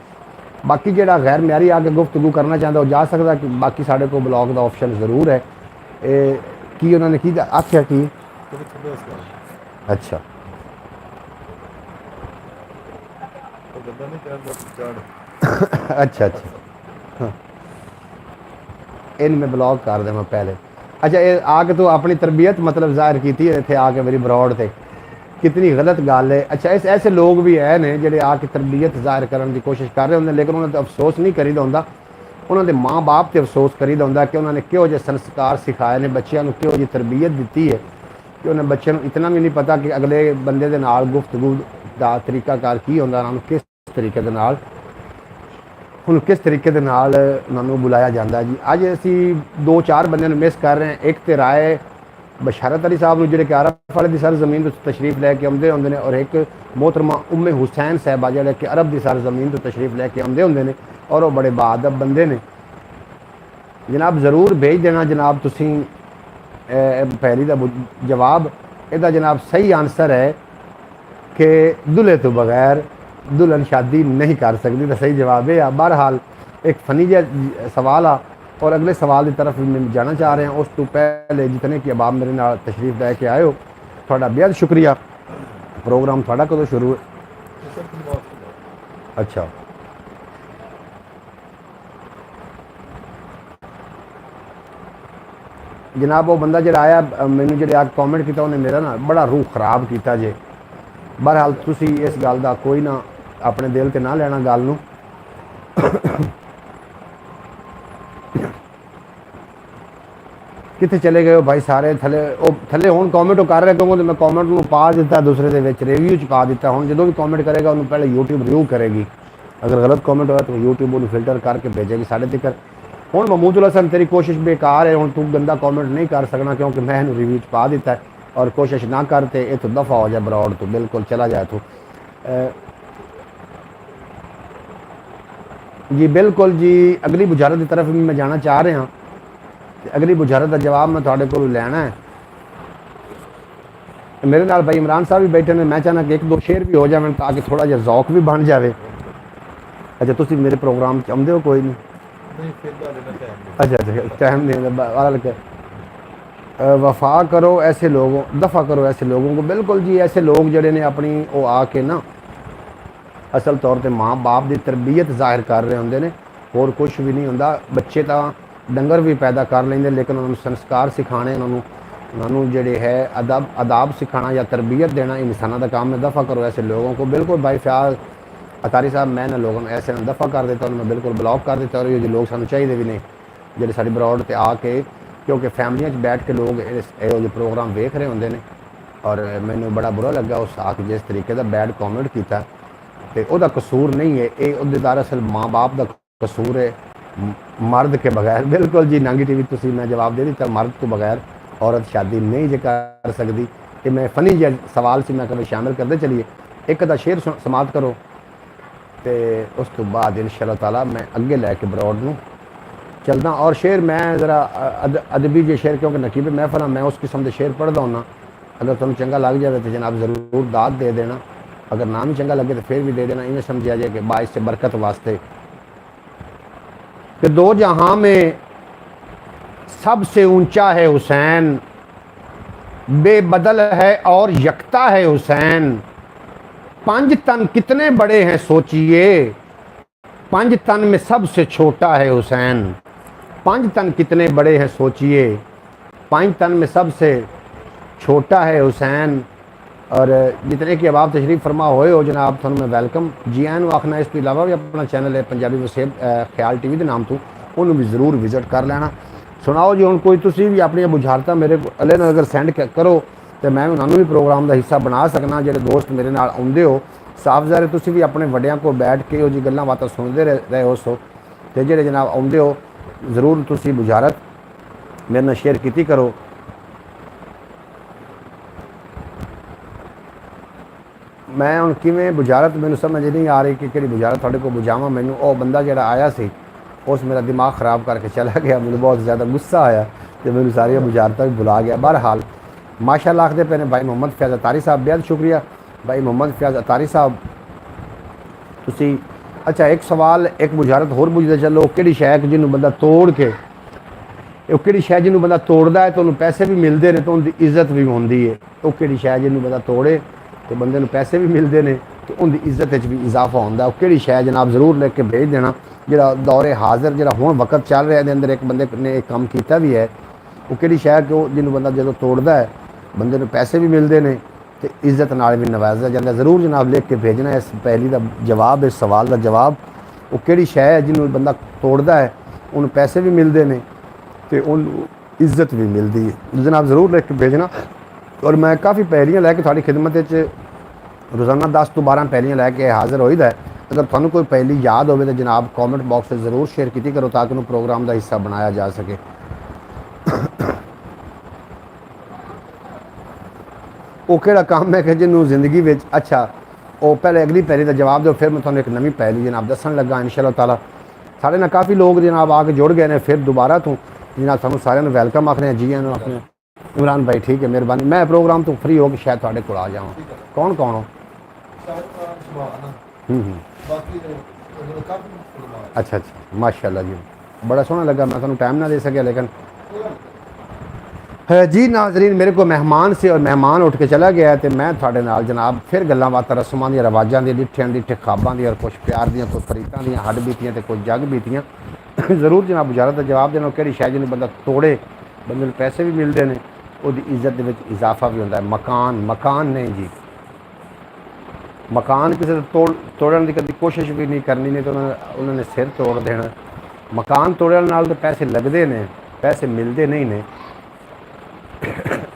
बाकी जो गैर म्यारी आके गुफ्तगू करना चाहता वो जा सकता कि बाकी साढ़े को ब्लॉग का ऑप्शन जरूर है। की उन्होंने की आख्या की? अच्छा अच्छा अच्छा हाँ, इन में ब्लॉग कर दें पहले। अच्छा ये आके तो अपनी तरबियत मतलब जाहिर की थी इतने आके मेरी ब्रॉड से, कितनी गलत गल है। अच्छा इस ऐसे लोग भी है ने जेडे आके तरबियत जाहिर करने की कोशिश कर रहे होंगे, लेकिन उन्होंने अफसोस नहीं करीदा होंदा, उन्होंने माँ बाप से अफसोस करीदा होंदा कि उन्होंने किहो जे संस्कार सिखाए ने बच्चों को, किहो जी तरबियत दी है कि उन्हें बच्चों को इतना भी नहीं पता कि अगले बंदे के नाल गुफ्तगू का तरीकाकार की होंदा, उन्होंने किस तरीके के नाल उन्होंने किस तरीके के नाल उन्होंने बुलाया जाता है। जी अज असी 2-4 बंदे मिस कर रहे हैं। एक तो राय बशारत अली साहब जो कि अरब वाले की सर जमीन तो तशरीफ लैके आते होंगे, और एक मोहतरमा उम्मे हुसैन साहबा जो कि अरब की सर जमीन तो तशरीफ लैके आते होंगे, और वो बड़े बाअदब बंदे ने। जनाब ज़रूर भेज देना जनाब तुसी पहली का जवाब। इसका जनाब सही आंसर है कि दुल्हे तो बगैर दुल्हन शादी नहीं कर सकती। तो सही जवाब है। बहरहाल एक फनी जहा सवाल आ, और अगले सवाल की तरफ मैं जाना चाह रहे हैं। उस तो पहले जितने कि अब आप मेरे नाल तशरीफ लैके आए हो, थोड़ा बेहद शुक्रिया। प्रोग्राम थोड़ा कदों शुरू? अच्छा जनाब वो बंदा जो आया मैंने जो आके कॉमेंट किया उन्हें मेरा ना बड़ा रूह खराब किया जे। बहरहाल तुसी इस गल का कोई ना अपने दिल से ना लेना गल नूं। कितने चले गए हो भाई सारे? थले हुण कॉमेंट कर रहे क्योंकि मैं कॉमेंट में पा दिता, दूसरे के रिव्यू च पा दिता। हुण जो भी कॉमेंट करेगा उन्होंने पहले यूट्यूब रिव्यू करेगी, अगर गलत कॉमेंट होगा तो यूट्यूब उन्होंने फिल्टर करके भेजेगी साढ़े तक। हुण महमूद उल हसन तेरी कोशिश बेकार है, हुण तू गंदा कॉमेंट नहीं कर सकना क्योंकि मैं इन्हूं रिव्यू च पा दिता है। और कोशिश ना करते ये तो दफ़ा हो जाए ब्रॉड तो बिल्कुल चला जाए तू। जी बिल्कुल जी, अगली बुझारत की तरफ भी मैं जाना चाह रहा। अगली बुझारत का जवाब मैं थोड़े को लैना है। मेरे नाल भाई इमरान साहब भी बैठे ने, मैं चाहना कि 1-2 शेर भी हो जाए ताकि थोड़ा जहा जौक भी बन जाए। अच्छा तुम मेरे प्रोग्राम आते हो? कोई नहीं अच्छा अच्छा टाइम नहीं वफा करो ऐसे लोगों दफ़ा करो ऐसे लोगों को। बिल्कुल जी, ऐसे लोग जड़े ने अपनी वो आके ना असल तौर पर माँ बाप की तरबीयत जाहिर कर रहे होंगे ने, होर कुछ भी नहीं होंदा। बच्चे तो डंगर भी पैदा कर लेंगे, लेकिन उन्होंने संस्कार सिखाने, उन्होंने जड़े है अदाब सिखाना या तरबियत देना इंसानों का काम है। दफ़ा करो ऐसे लोगों को। बिल्कुल भाई फ़याज़ अतारी साहब, मैं ना लोगों ऐसे ना दफ़ा कर देता, उन्होंने बिल्कुल ब्लॉक कर दिता। और ये जो लोग सानू चाहिए भी नहीं, जो साड़ी ब्रॉड पर आके, क्योंकि फैमिलियां बैठ के लोग ये प्रोग्राम वेख रहे होंगे ने। और मैनू बड़ा बुरा लगा उस आके जिस तरीके का बैड कॉमेंट किया, तो वह कसूर नहीं है, ये दरअसल माँ बाप का कसूर है, मर्द के बगैर। बिल्कुल जी, नांगी टीवी तुसी मैं जवाब दे दिता, मर्द तो बगैर औरत शादी नहीं जे कर सकती। कि मैं फनी जो सवाल से मैं कभी शामिल करते चलिए। एक अदा शेर समाप्त करो, तो उस तो बाद इंशाअल्लाह ताला मैं अगे लैके ब्रॉड नूं चलदा। और शेर मैं ज़रा अदबी जे शेर, क्योंकि नकीब महफल मैं उस किस्म के शेर पढ़ता हूँ। अगर तुम चंगा लग जाए तो जनाब ज़रूर दाद दे देना, अगर ना भी चंगा लगे तो फिर भी दे देना। इवें समझा जाए कि बाइस से बरकत वास्ते कि दो जहां में सबसे ऊंचा है हुसैन, बेबदल है और यकता है हुसैन। पंज तन कितने बड़े हैं सोचिए, पंज तन में सबसे छोटा है हुसैन। पंज तन कितने बड़े हैं सोचिए, पंज तन में सबसे छोटा है हुसैन। और जितने कि अब आप तशरीफ़ फरमा होए हो जनाब, थोड़ा मैं वेलकम जी आन आखना। इस अलावा भी अपना चैनल है पंजाबी वसेब ख्याल टीवी के नाम तो, उन्होंने भी जरूर विजिट कर लेना। सुनाओ जी, हम कोई तुसी भी अपनी बुझारतां मेरे अले न अगर सेंड करो तो मैं उन्होंने भी प्रोग्राम का हिस्सा बना सकना। जो दोस्त मेरे नाल आउंदे हो, साफ ज़ाहिर तुसी भी अपने वड्डियां को बैठ के जी गल्लां बातां सुनते रहे हो सो, तो जे जनाब आउंदे हो जरूर तुसी बुझारत मेरे नाल शेयर की करो। मैं हूँ किमें बुझारत मैनू समझ नहीं आ रही कि बुझारत थोड़े को बुझावा। मैनू वो बंदा जो आया सी उस मेरा दिमाग ख़राब करके चला गया, मैंने बहुत ज़्यादा गुस्सा आया तो मैंने सारी बुझारत भी भुला गया। बहरहाल माशाअल्लाह आखते पे ने भाई मोहम्मद फैज़ अतारी साहब, बेहद शुक्रिया भाई मोहम्मद फैज़ अतारी साहब तुसी। अच्छा एक सवाल एक बुझारत होर बुझते चलो, कि शै जिन्होंने बंदा तोड़ के, कि शै जिन्होंने बंदा तोड़ता है तो उन्होंने पैसे भी मिलते हैं तो उनकी इज्जत भी होंगी है। वो कि शै जिन्होंने बंदा तोड़े तो बंदे पैसे भी मिलते हैं तो उनकी इज्जत भी इजाफा होता है। कि शै जनाब जरूर लिख के भेज देना। जो दौरे हाजिर जो हूँ वक्त चल रहा है अंदर एक बंदे ने एक काम किया भी है, वो कि शै कि जिन्होंने बंदा जो तोड़ता है बंदे पैसे भी मिलते हैं तो इज्जत नाल भी नवाजा जाता। जरूर जनाब लिख के भेजना इस पहली का जवाब, इस सवाल का जवाब। वो कि शै है जिन्होंने बंदा तोड़ता है उन्हें पैसे भी मिलते हैं तो उन इज्जत भी मिलती है। जनाब जरूर लिख के भेजना। और मैं काफ़ी पहलियाँ लैके थोड़ी खिदमत रोज़ाना 10 तो 12 पहलियाँ लैके हाजिर होईदा है। अगर थानू कोई पहली याद हो तो जनाब कॉमेंट बॉक्स से ज़रूर शेयर की करो ताकि उन्होंने प्रोग्राम का हिस्सा बनाया जा सके। वो केड़ा काम है कि जिन्होंने जिंदगी में अच्छा वो पहले अगली पहली का जवाब दो, फिर मैं थोड़ा एक नवी पहली जनाब दसन लगा इंशाअल्लाह ताला। साढ़े ना काफ़ी लोग जनाब आके जुड़ गए हैं फिर दोबारा तो जनाब सानू सारे वेलकम आखने जी आखने। इमरान भाई ठीक है, मेहरबानी। मैं प्रोग्राम तो फ्री हो कि शायद थोड़े को आ जाऊँ। कौन कौन हो? अच्छा अच्छा माशाल्लाह जी, बड़ा सोहना लगा। मैं थोड़ा टाइम ना दे सके लेकिन जी नाजरीन मेरे को मेहमान से और मेहमान उठ के चला गया तो मैं थोड़े नाल जनाब फिर गल्लां बातां रस्मां दी रवाजां दी डिठियां डिठे खाबां दी और कुछ प्यार दियां कुछ फरीतां दियां हड बीतियां तो कुछ जग बीतियां जरूर जनाब बुझारत का जवाब देना। कि शै जिन्हें बंदा तोड़े बंदे पैसे भी मिलते हैं, उसकी इज्जत के इजाफा भी होता है। मकान मकान नहीं जी, मकान किसी तोड़न की कभी कोशिश भी नहीं करनी, नहीं तो उन्होंने सिर तोड़ देना। मकान तोड़न नाल तो पैसे लगते हैं, पैसे मिलते नहीं ने।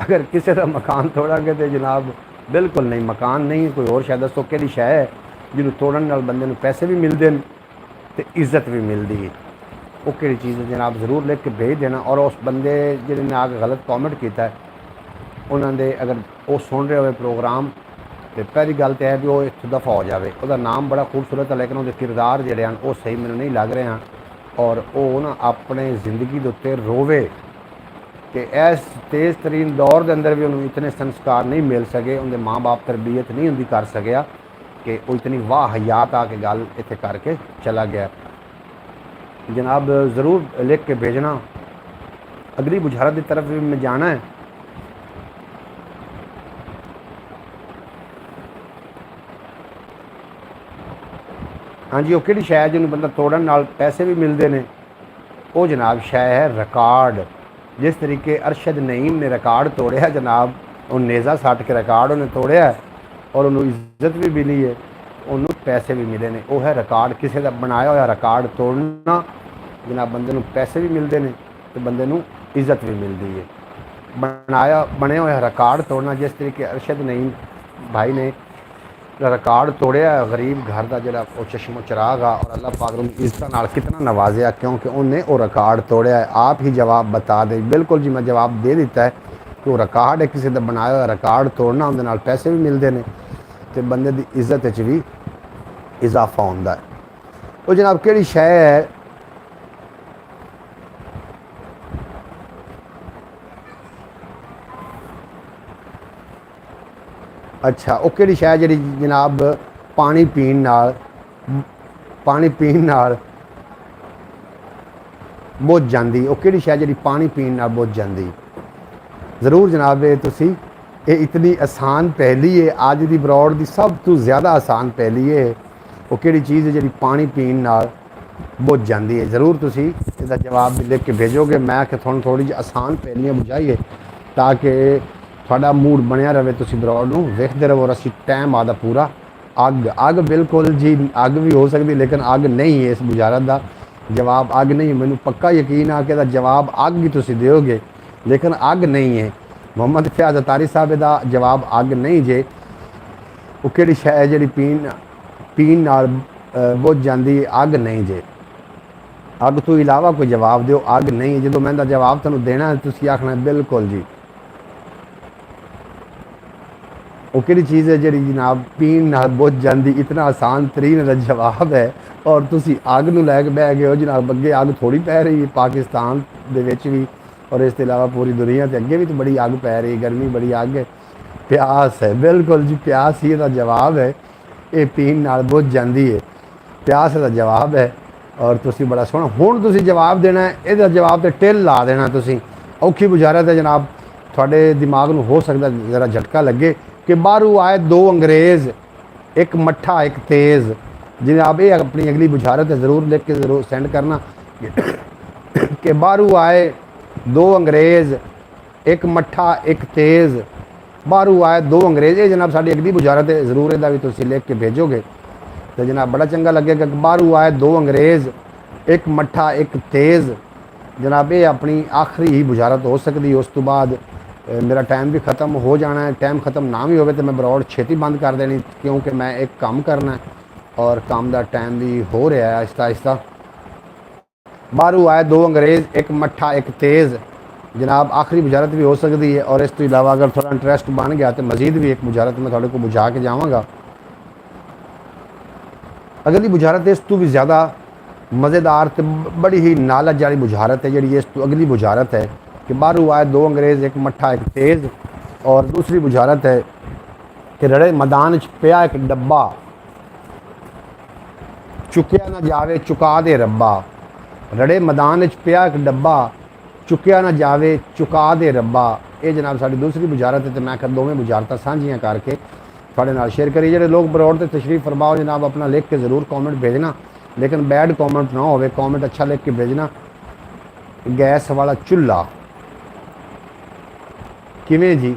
अगर किसी का मकान तोड़ांगे तो जनाब बिल्कुल नहीं, मकान नहीं कोई और शायद दसो कि शै है जिन्होंने तोड़न नाल बंदे नूं पैसे भी मिलते हैं तो इज्जत भी मिलती है। वो कि चीज़ है जनाब जरूर लिख के भेज देना। और उस बंदे जिन्हें आके गलत कॉमेंट किया उन्होंने अगर वो सुन रहे हो प्रोग्राम तो पहली गल तो है भी वो इतों दफ़ा हो जाए। वह नाम बड़ा खूबसूरत है लेकिन वो किरदार जोड़े हैं वो सही मैंने नहीं लग रहे हैं। और वो ना अपने जिंदगी के उत्ते रोवे कि इस तेज़ तरीन दौर के अंदर भी उन्होंने इतने संस्कार नहीं मिल सके, उनके माँ बाप तरबीयत नहीं उनकी कर सकिया कि वो इतनी वाह हयात आके गल इतने करके चला गया। जनाब ज़रूर लिख के भेजना। अगली बुझारत की तरफ भी मैं जाना है ਹਾਂਜੀ, ਉਹ ਕਿਹੜੀ ਸ਼ੈ ਜਿਹਨੂੰ ਬੰਦਾ ਤੋੜਨ ਨਾਲ ਪੈਸੇ ਵੀ ਮਿਲਦੇ ਨੇ? ਉਹ ਜਨਾਬ ਸ਼ੈ ਹੈ ਰਿਕਾਰਡ। ਜਿਸ ਤਰੀਕੇ ਅਰਸ਼ਦ ਨਈਮ ਨੇ ਰਿਕਾਰਡ ਤੋੜਿਆ ਜਨਾਬ, ਉਹ ਨੇਜ਼ਾ ਸੱਟ ਕੇ ਰਿਕਾਰਡ ਉਹਨੇ ਤੋੜਿਆ ਔਰ ਉਹਨੂੰ ਇੱਜ਼ਤ ਵੀ ਮਿਲੀ ਹੈ, ਉਹਨੂੰ ਪੈਸੇ ਵੀ ਮਿਲੇ ਨੇ। ਉਹ ਹੈ ਰਿਕਾਰਡ, ਕਿਸੇ ਦਾ ਬਣਾਇਆ ਹੋਇਆ ਰਿਕਾਰਡ ਤੋੜਨਾ ਜਨਾਬ, ਬੰਦੇ ਨੂੰ ਪੈਸੇ ਵੀ ਮਿਲਦੇ ਨੇ ਤੇ ਬੰਦੇ ਨੂੰ ਇੱਜ਼ਤ ਵੀ ਮਿਲਦੀ ਹੈ। ਬਣਿਆ ਹੋਇਆ ਰਿਕਾਰਡ ਤੋੜਨਾ, ਜਿਸ ਤਰੀਕੇ ਅਰਸ਼ਦ ਨਈਮ ਭਾਈ ਨੇ ਰਿਕਾਰਡ ਤੋੜਿਆ ਗਰੀਬ घर का ਜਿਹੜਾ ਉਹ ਚਸ਼ਮੋ ਚਰਾਗ ਆ, और अल्लाह पाक ने इज्जत नाल कितना नवाजिया क्योंकि उन्हें वो रिकॉर्ड तोड़िया है। आप ही जवाब बता दे। बिल्कुल जी, मैं जवाब दे दिता है कि वो रिकॉर्ड है, किसी का बनाया हुआ रिकॉर्ड तोड़ना, उनके नाल पैसे भी मिलते हैं तो बंदे की इज्जत भी इजाफा होता है। वो जनाब केड़ी शै है? अच्छा, वो केड़ी शै जी जनाब पानी पीण नाल बुझ जाती? वो केड़ी शै जी पानी पीण नाल बुझ जाती? जरूर जनाब, ये इतनी आसान पहली है, अज की ब्रॉड की सब तो ज़्यादा आसान पहली है। वो केड़ी चीज़ है जी पानी पीण नाल बुझ जाती है? जरूर तुम इसका जवाब भी लिख के भेजोगे। मैं कि थोड़ी थोड़ी जी आसान पहलियाँ बुझाइए ताकि थोड़ा मूड बनया रहे, तुम ब्रॉड में वेखते रहो। और असी टाइम आता पूरा अग बिल्कुल जी, अग भी हो सकती लेकिन अग नहीं है। इस बुझारत का जवाब अग नहीं। मैनू पक्का यकीन आ कि जवाब अग ही तुम दोगे लेकिन अग नहीं है। मोहम्मद फयाज अतारी साहब का जवाब अग नहीं जे। वो किहड़ी शै जी पीण नाल बुझ जाती? अग नहीं जे। अग तो इलावा कोई जवाब दो। अग नहीं। जो मैं जवाब तुहानू देना तुसीं आखना बिल्कुल जी। वो किहड़ी चीज़ है जी जनाब पीण नाल बुझ जाती? इतना आसान तरीन का जवाब है और तुसीं अग नूं लैके बह गए हो जनाब। अगे अग थोड़ी पै रही है पाकिस्तान दे विच भी, और इस अलावा पूरी दुनिया से अगे भी तो बड़ी अग पै रही, गर्मी बड़ी अग है, प्यास है। बिल्कुल जी, प्यास ही इसका जवाब है। ये पीण नाल बुझ जाती है, प्यास का जवाब है। और तुसीं बड़ा सोहना हुण तुसीं जवाब देना है। इसका जवाब तो टिल ला देना तुसीं। औखी बुझारत है जनाब, थोड़े दिमाग में हो सकता जरा झटका लगे कि बाहरों आए दो अंग्रेज़, एक मट्ठा एक तेज़। जनाब ये अपनी अगली बुझारत है, ज़रूर लिख के ज़रूर सेंड करना कि बाहरों आए दो अंग्रेज़, एक मट्ठा एक तेज़। बाहरों आए दो अंग्रेज़, ये जनाब साड़ी अगली बुझारत है, ज़रूर इसका भी तुसीं लिख के भेजोगे तो जनाब बड़ा चंगा लगेगा। बाहरों आए दो अंग्रेज़, एक मट्ठा एक तेज़। जनाब ये अपनी आखिरी ही बुझारत हो सकती है। उस तो बाद मेरा टाइम भी ख़त्म हो जाना है। टाइम ख़त्म ना भी हो तो मैं ब्रॉड छेती बंद कर देनी, क्योंकि मैं एक काम करना है और काम का टाइम भी हो रहा है आहिस्ता आहिस्ता। बाहरों आए दो अंग्रेज़, एक मट्ठा एक तेज़। जनाब आखिरी बुझारत भी हो सकती है। और इस तो इलावा अगर थोड़ा इंटरेस्ट बन गया तो मज़ीद भी एक बुझारत मैं थोड़े को बुझा के जावांगा। अगली बुझारत इस तो भी ज़्यादा मज़ेदार तो बड़ी ही नालज वाली बुझारत है जी। इस तो अगली बुझारत है कि बाहरों आए दो अंग्रेज़, एक मट्ठा एक तेज़। और दूसरी बुझारत है कि रड़े मैदान च पिया एक डब्बा, चुकया ना जावे चुका दे रब्बा। रड़े मैदान च पिया एक डब्बा, चुकया ना जावे चुका दे रब्बा। ये जनाब साड़ी दूसरी बुझारत है। तो मैं दोवें बुझारतां साझियां करके थोड़े नाल शेयर करिए। जो लोग ब्रॉड से तशरीफ फरमाओ जनाब, अपना लिख के ज़रूर कॉमेंट भेजना, लेकिन बैड कॉमेंट ना हो, कॉमेंट अच्छा लिख के भेजना। गैस वाला चूल्हा किवें जी?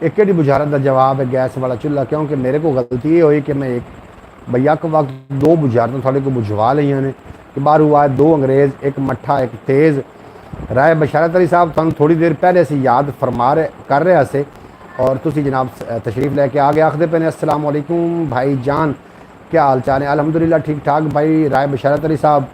एक केड़ी बुझारत का जवाब है गैस वाला चूल्हा? क्योंकि मेरे को गलती ये हुई कि मैं एक भैया के वक्त दो बुझारतें थोड़े को बुझवा लिया ने कि बाहरों आए दो अंग्रेज़, एक मट्ठा एक तेज़। राय बशारत अली साहब तुहानू थोड़ी देर पहले से याद फरमा रहे कर रहे से और तुसी जनाब तशरीफ लैके आ गए। आखदे पे ने अस्सलाम वालेकुम भाई जान, क्या हाल चाल है? अलहमदुलिल्लाह ठीक ठाक भाई। राय बशारत अली साहब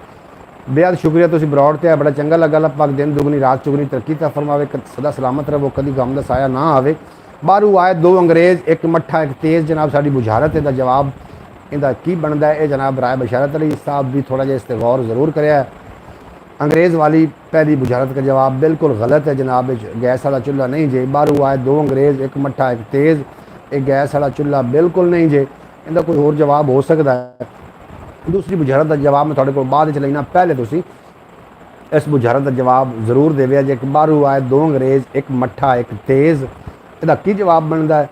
बेहद शुक्रिया, तुसी ब्रॉड ते बड़ा चंगा लगा। अल्लाह पाक दिन दुगनी रात चुगनी तरक्की ता फरमावे, सदा सलामत रहो, कभी गम दा साया ना आवे। बाहरों आए दो अंग्रेज़, एक मट्ठा एक तेज़। जनाब साड़ी बुझारत है जवाब इहदा की बनता है? ये जनाब राय बशारत अली साहब भी थोड़ा जिहा इस ते गौर ज़रूर करिया। अंग्रेज़ वाली पहली बुझारत का जवाब बिल्कुल गलत है जनाब। गैस वाला चूल्हा नहीं जे। बाहरों आए दो अंग्रेज़, एक मट्ठा एक तेज़। एक गैस वाला चूल्हा बिल्कुल नहीं जे। इनका कोई होर जवाब हो सकता है? दूसरी बुझारत का जवाब मैं थोड़े को बाद च लेना, पहले तुसी इस बुझारत का जवाब जरूर देवे जे। बाहरों आए दो अंग्रेज़, एक मट्ठा एक तेज़। इसका की जवाब बनता है?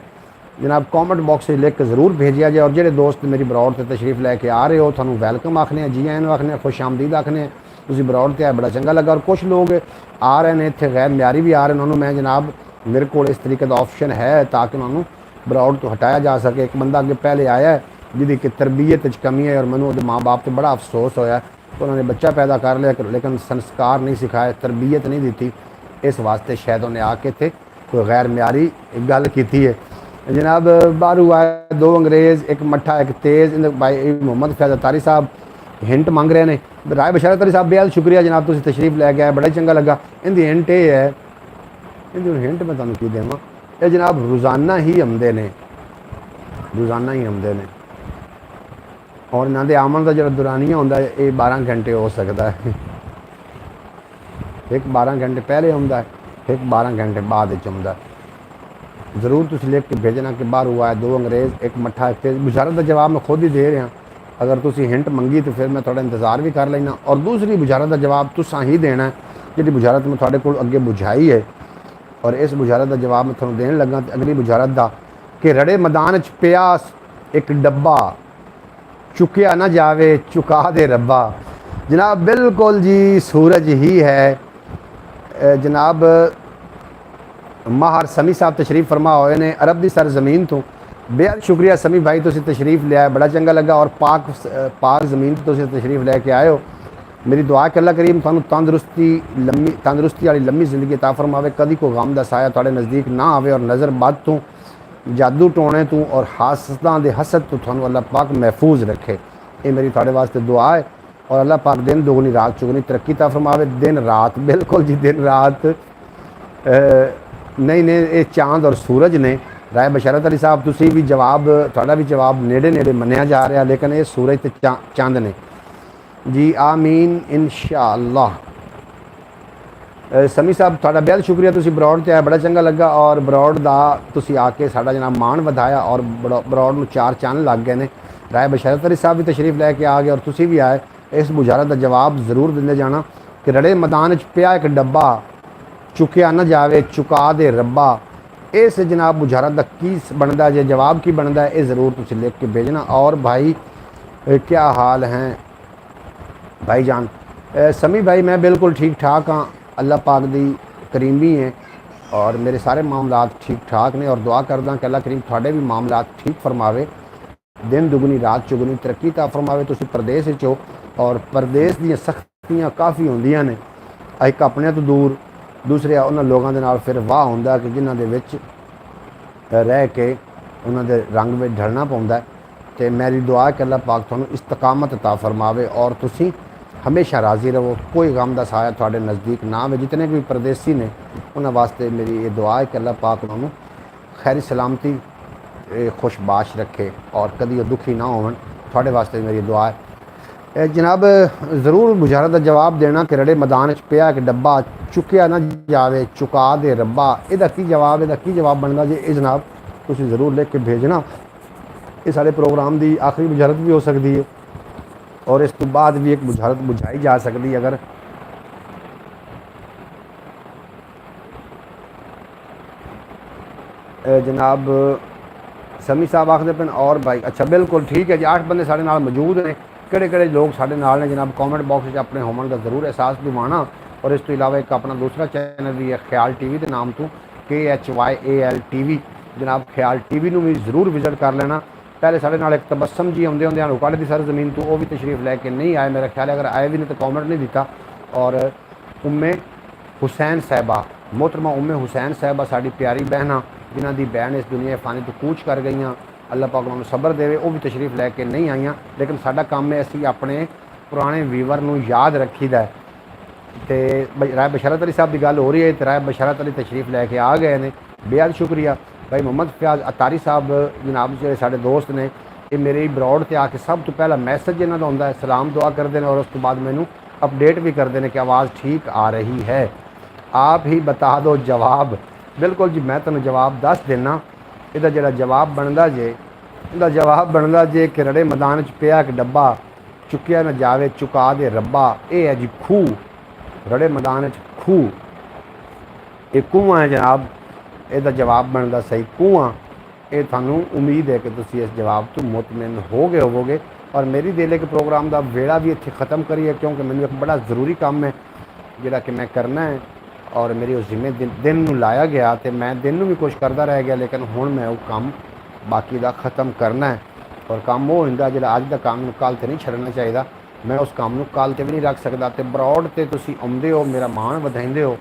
जनाब कॉमेंट बॉक्स में लिख के ज़रूर भेजिया जाए। और जोड़े दोस्त मेरी बरौड़ से तशरीफ लैके आ रहे हो थानू वैलकम आखने, जी आए आखने, खुश आमदीद आखने। तुम बरौड़ से आए बड़ा चंगा लगा। और कुछ लोग आ रहे हैं इतने गैर म्यारी भी आ रहे हैं, उन्होंने मैं जनाब मेरे को इस तरीके का ऑप्शन है ताकि उन्होंने बरौड़ तो हटाया जा सके। एक बंदा अगे पहले आया है जिदी कि तरबीयत कमी है और मैंने माँ बाप से बड़ा अफसोस होया, तो उन्होंने बच्चा पैदा कर लिया लेकिन संस्कार नहीं सिखाए, तरबीयत नहीं दी, इस वास्ते शायद उन्हें आके थे कोई गैर म्यारी गल की है। जनाब बारू आए दो अंग्रेज़, एक मट्ठा एक तेज़। इन भाई मोहम्मद फैज़ अतारी साहब हिंट मंग रहे हैं। राय बशारत अली साहब बेहद शुक्रिया जनाब, तुम तशरीफ लैके आए, बड़ा ही चंगा लगा। इनकी हिंट ये है, इनकी हिंट मैं तुम्हें की देवां, ये जनाब रोज़ाना ही आमदे ने, रोज़ाना ही आमदे ने। और इन्हों के आमन का जो दुरानिया होंगे ये 12 घंटे हो सकता है, एक 12 घंटे पहले आता है, एक 12 घंटे बाद आता। ज़रूर तुम लिख के भेजना कि बाहर हुआ है दो अंग्रेज़ एक मट्ठा एक तेज़। बुशारत का जवाब मैं खुद ही दे रहा, अगर तुम हिंट मंगी तो फिर मैं थोड़ा इंतज़ार भी कर लेना। और दूसरी बुशारत का जवाब तुसा ही देना है, जी बुशारत मैं थोड़े को अगे बुझाई है और इस बुशारत का जवाब मैं थोड़ा देन लगा। तो अगली बुशारत का कि रड़े मैदान च पिया एक डब्बा, चुकया ना जावे चुका दे रब्बा। जनाब बिल्कुल जी सूरज ही है। जनाब माहर समी साहब तशरीफ फरमा हुए ने अरब की सरजमीन तो, बेहद शुक्रिया समी भाई, तुम तशरीफ लिया बड़ा चंगा लगा। और पाक ज़मीन तो तशरीफ लैके आए हो। मेरी दुआ कि अल्लाह करीम थानू तंदरुस्ती वाली लम्मी जिंदगी अता फरमावे, कभी कोई गम का साया थोड़े नज़दीक ना आवे और नज़र बद तो जादू टोने तू और हासदा दे हसद तो थानू अल्लाह पाक महफूज रखे, ये मेरी थोड़े वास्ते दुआ है। और अल्लाह पाक दिन दोगुनी रात चुगनी तरक्की अता फरमावे। दिन रात बिल्कुल जी दिन रात नहीं ने ये चांद और सूरज ने। राय बशारत अली साहब तुसी भी जवाब, थोड़ा भी जवाब नेड़े नेड़े मनिया जा रहा, लेकिन ये सूरज ते चांद ने जी। आमीन इंशाअल्लाह। समी साहब थोड़ा बेहद शुक्रिया, तुम बरौड़ से आए बड़ा चंगा लगा। और बरौड़ का तुम आके साड़ा जनाब मान वधाया और बरौड़ में 4 चंद लग गए हैं। राय बशारत अली साहब भी तशरीफ लैके आ गए और तुम भी आए। इस बुझारत का जवाब ज़रूर देंदे जाना कि रड़े मैदान च पिया एक डब्बा, चुकया ना जावे चुका दे रब्बा। इस जनाब बुझारत का की बनता है, जवाब की बनता है, ये ज़रूर तुम लिख के भेजना। और भाई क्या हाल हैं भाई जान? समी भाई मैं बिल्कुल ठीक ठाक हाँ, अल्लाह पाक दी करीमी है और मेरे सारे मामलात ठीक ठाक ने। और दुआ करदा कि अल्लाह करीम थोड़े भी मामलात ठीक फरमावे, दिन दुगनी रात चुगनी तरक्की ता फरमावे। तुसीं परदेस विच हो और परदेस दी सख्तियां काफ़ी होंदियां ने, एक अपने तो दूर, दूसरे उन्होंने लोगों के नाल फिर वाह होंदा कि जिन्हां दे विच रह के उन्हां दे रंग में ढलना पौंदा है। तो मेरी दुआ कि अल्लाह पाक तुहानूं इस्तकामत अता फरमावे और तुसीं हमेशा राज़ी रहो, कोई गम का साया थोड़े नज़दीक ना आवे। जितने भी परदेसी ने उन्होंने वास्ते मेरी ये दुआ है कि अल्लाह पाक उन्होंने खैरी सलामती खुशबाश रखे और कभी वो दुखी ना होवन, थोड़े वास्ते मेरी दुआ है। जनाब ज़रूर बुझारत का जवाब देना कि रड़े मैदान च पिया एक डब्बा, चुकया ना जावे चुका दे रब्बा। यदा की जवाब, यदा की जवाब बनता जी? ये जनाब तुसीं ज़रूर लिख के भेजना। ये सारे प्रोग्राम की आखिरी बुझारत भी हो सकती है और इस तो बाद भी एक बुझारत बुझाई जा सकती है। अगर जनाब समी साहब आखते पे और भाई अच्छा बिल्कुल ठीक है जी। 8 बंदे साढ़े नाल मौजूद ने, किहड़े लोग साढ़े नाल ने जनाब कॉमेंट बॉक्स में अपने होमन का ज़रूर एहसास दिवाना। और इस तो इलावा एक अपना दूसरा चैनल भी है ख्याल TV के नाम तो KHYAL TV, जनाब ख्याल TV नूं भी ज़रूर विजिट कर लेना। पहले साढ़े नाल एक तबस्सम जी आउंदे होंदे रुकाड़े दी सरजमीन तो वो भी तशरीफ लैके नहीं आए, मेरा ख्याल है अगर आए भी नहीं तो कॉमेंट नहीं दिता। और उम्मे हुसैन साहिबा, मोहतरमा उम्मे हुसैन साहिबा साड़ी प्यारी बहना जिन्हां दी बहन इस दुनिया फानी तो कूच कर गई, अल्लाह पाक उन्होंने सबर देवे, वो भी तशरीफ लैके नहीं आईयां। लेकिन साडा काम है असी अपने पुराने व्यूवर नूं याद रखीदा है। तो राय बशारत अली साहब की गल हो रही है तो राय बशारत अली तशरीफ लैके आ गए हैं, बेहद शुक्रिया। भाई मोहम्मद फयाज अतारी साहब जनाब जो साढ़े दोस्त ने, ये मेरे बरौड़ से आके सब तो पहला मैसेज इन्हों का आता है, सलाम दुआ करते हैं और उस तो बाद मैनू अपडेट भी करते हैं कि आवाज़ ठीक आ रही है, आप ही बता दो जवाब। बिल्कुल जी मैं तुम्हें जवाब दस देना। इसका जोड़ा जवाब बनता जे, इसका जवाब बनता जे कि रड़े मैदान च पिया एक डब्बा, चुकया न जावे चुका दे रब्बा। ये है जी खूह, रड़े मैदान च खूह, एक कुआं है जनाब। इसका जवाब बनता सही कुआं। ਇਹ ਤੁਹਾਨੂੰ ਉਮੀਦ ਹੈ ਕਿ ਤੁਸੀਂ ਇਸ ਜਵਾਬ ਤੋਂ ਮੁਤਮਿਨ ਹੋ ਗਏ ਹੋਵੋਗੇ। ਔਰ ਮੇਰੀ ਦਿਲ ਹੈ ਕਿ ਪ੍ਰੋਗਰਾਮ ਦਾ ਵੇਲਾ ਵੀ ਇੱਥੇ ख़त्म ਕਰੀਏ, ਕਿਉਂਕਿ ਮੈਨੂੰ ਇੱਕ ਬੜਾ ਜ਼ਰੂਰੀ ਕੰਮ ਹੈ ਜਿਹੜਾ ਕਿ ਮੈਂ ਕਰਨਾ ਹੈ। ਔਰ ਮੇਰੀ ਉਸ ਜ਼ਿੰਮੇ ਦਿਨ ਨੂੰ ਲਾਇਆ ਗਿਆ ਤੇ ਮੈਂ ਦਿਨ ਨੂੰ ਵੀ ਕੁਛ ਕਰਦਾ ਰਹਿ ਗਿਆ, ਲੇਕਿਨ ਹੁਣ ਮੈਂ ਉਹ ਕੰਮ ਬਾਕੀ ਦਾ ख़त्म करना है। और काम वो होंदा जिहड़ा अज दा काम नूं कल ते नहीं छड्डना चाहिए। मैं उस काम नूं कल ते भी नहीं रख सकदा। ते ब्रॉड ते तुसीं आउंदे हो, मेरा मान वधाइंदे हो,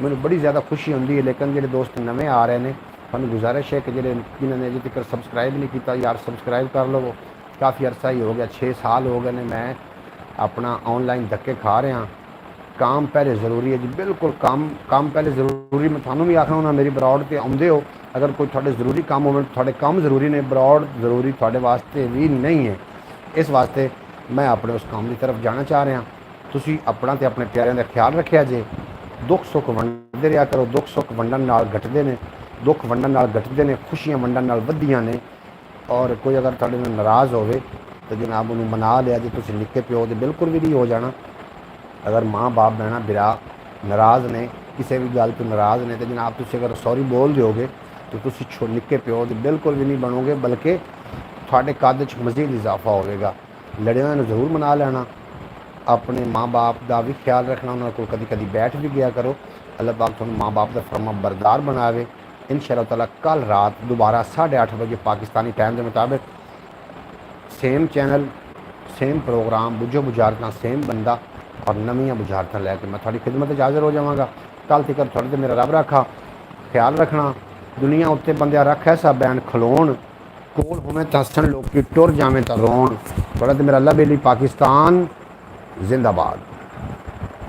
मैनूं बड़ी ज़्यादा खुशी होंदी है। लेकिन जिहड़े दोस्त नवें आ रहे हैं, तुहानूं गुजारिश है कि जिहड़े जिन्होंने अजे तक सबसक्राइब नहीं किया यार सबसक्राइब कर लवो। काफ़ी अरसा ही हो गया, 6 साल हो गए ने मैं अपना ऑनलाइन धक्के खा रहा। काम पहले ज़रूरी है जी, बिल्कुल काम पहले ज़रूरी। मैं थानू भी आखना होना मेरी ब्रॉड ते आउंदे हो, अगर कोई थोड़े ज़रूरी काम हो थोड़े काम ज़रूरी ने, ब्रॉड ज़रूरी थोड़े वास्ते भी नहीं है। इस वास्ते मैं अपने उस काम की तरफ जाना चाह रहा। तुसी अपना ते अपने प्यारिਆਂ ਦਾ ख्याल रखिया जे। दुख सुख वंडदे रहा करो। दुख सुख वंडन नाल घटदे ने, दुख वंडन नाल घटदे ने, खुशियां वंडन नाल वधियां ने। और कोई अगर तुहाडे नाल नाराज़ होवे तो जनाब उन्होंने मना लिया जे। तुसी निक्के प्यो दे बिल्कुल भी नहीं हो जाना। अगर माँ बाप भैन बिरा नाराज़ ने, किसी भी गल तो नाराज़ ने, तो जनाब तुसी अगर सॉरी बोल दोगे तो तुसी निक्के प्यो दे बिल्कुल भी नहीं बनोगे, बल्कि थोड़े कद च मज़ीद इजाफा होगा। लड़ियां नूं जरूर मना लेना। अपने माँ बाप का भी ख्याल रखना, उन्होंने को कभी कभी बैठ भी गया करो। अल्लाह पाक तुहानूं माँ बाप का फरमा बरदार बनावे। इंशाअल्लाह ताला कल रात दोबारा 8:30 बजे पाकिस्तानी टाइम के मुताबिक सेम चैनल सेम प्रोग्राम, बुझो बुझारतां सेम बंदा और नवीं बुझारतां लैके मैं थोड़ी खिदमत हाज़र हो जावांगा। कल तक थोड़े मेरा रब रखा ख्याल रखना। दुनिया उत्ते बंदियां रख ऐसा बैन खलोण, कोल होवें तां हसन, लोकी टुर जावें तां रोण। थोड़ा तो मेरा अल्लाह बेली पाकिस्तान जिंदाबाद।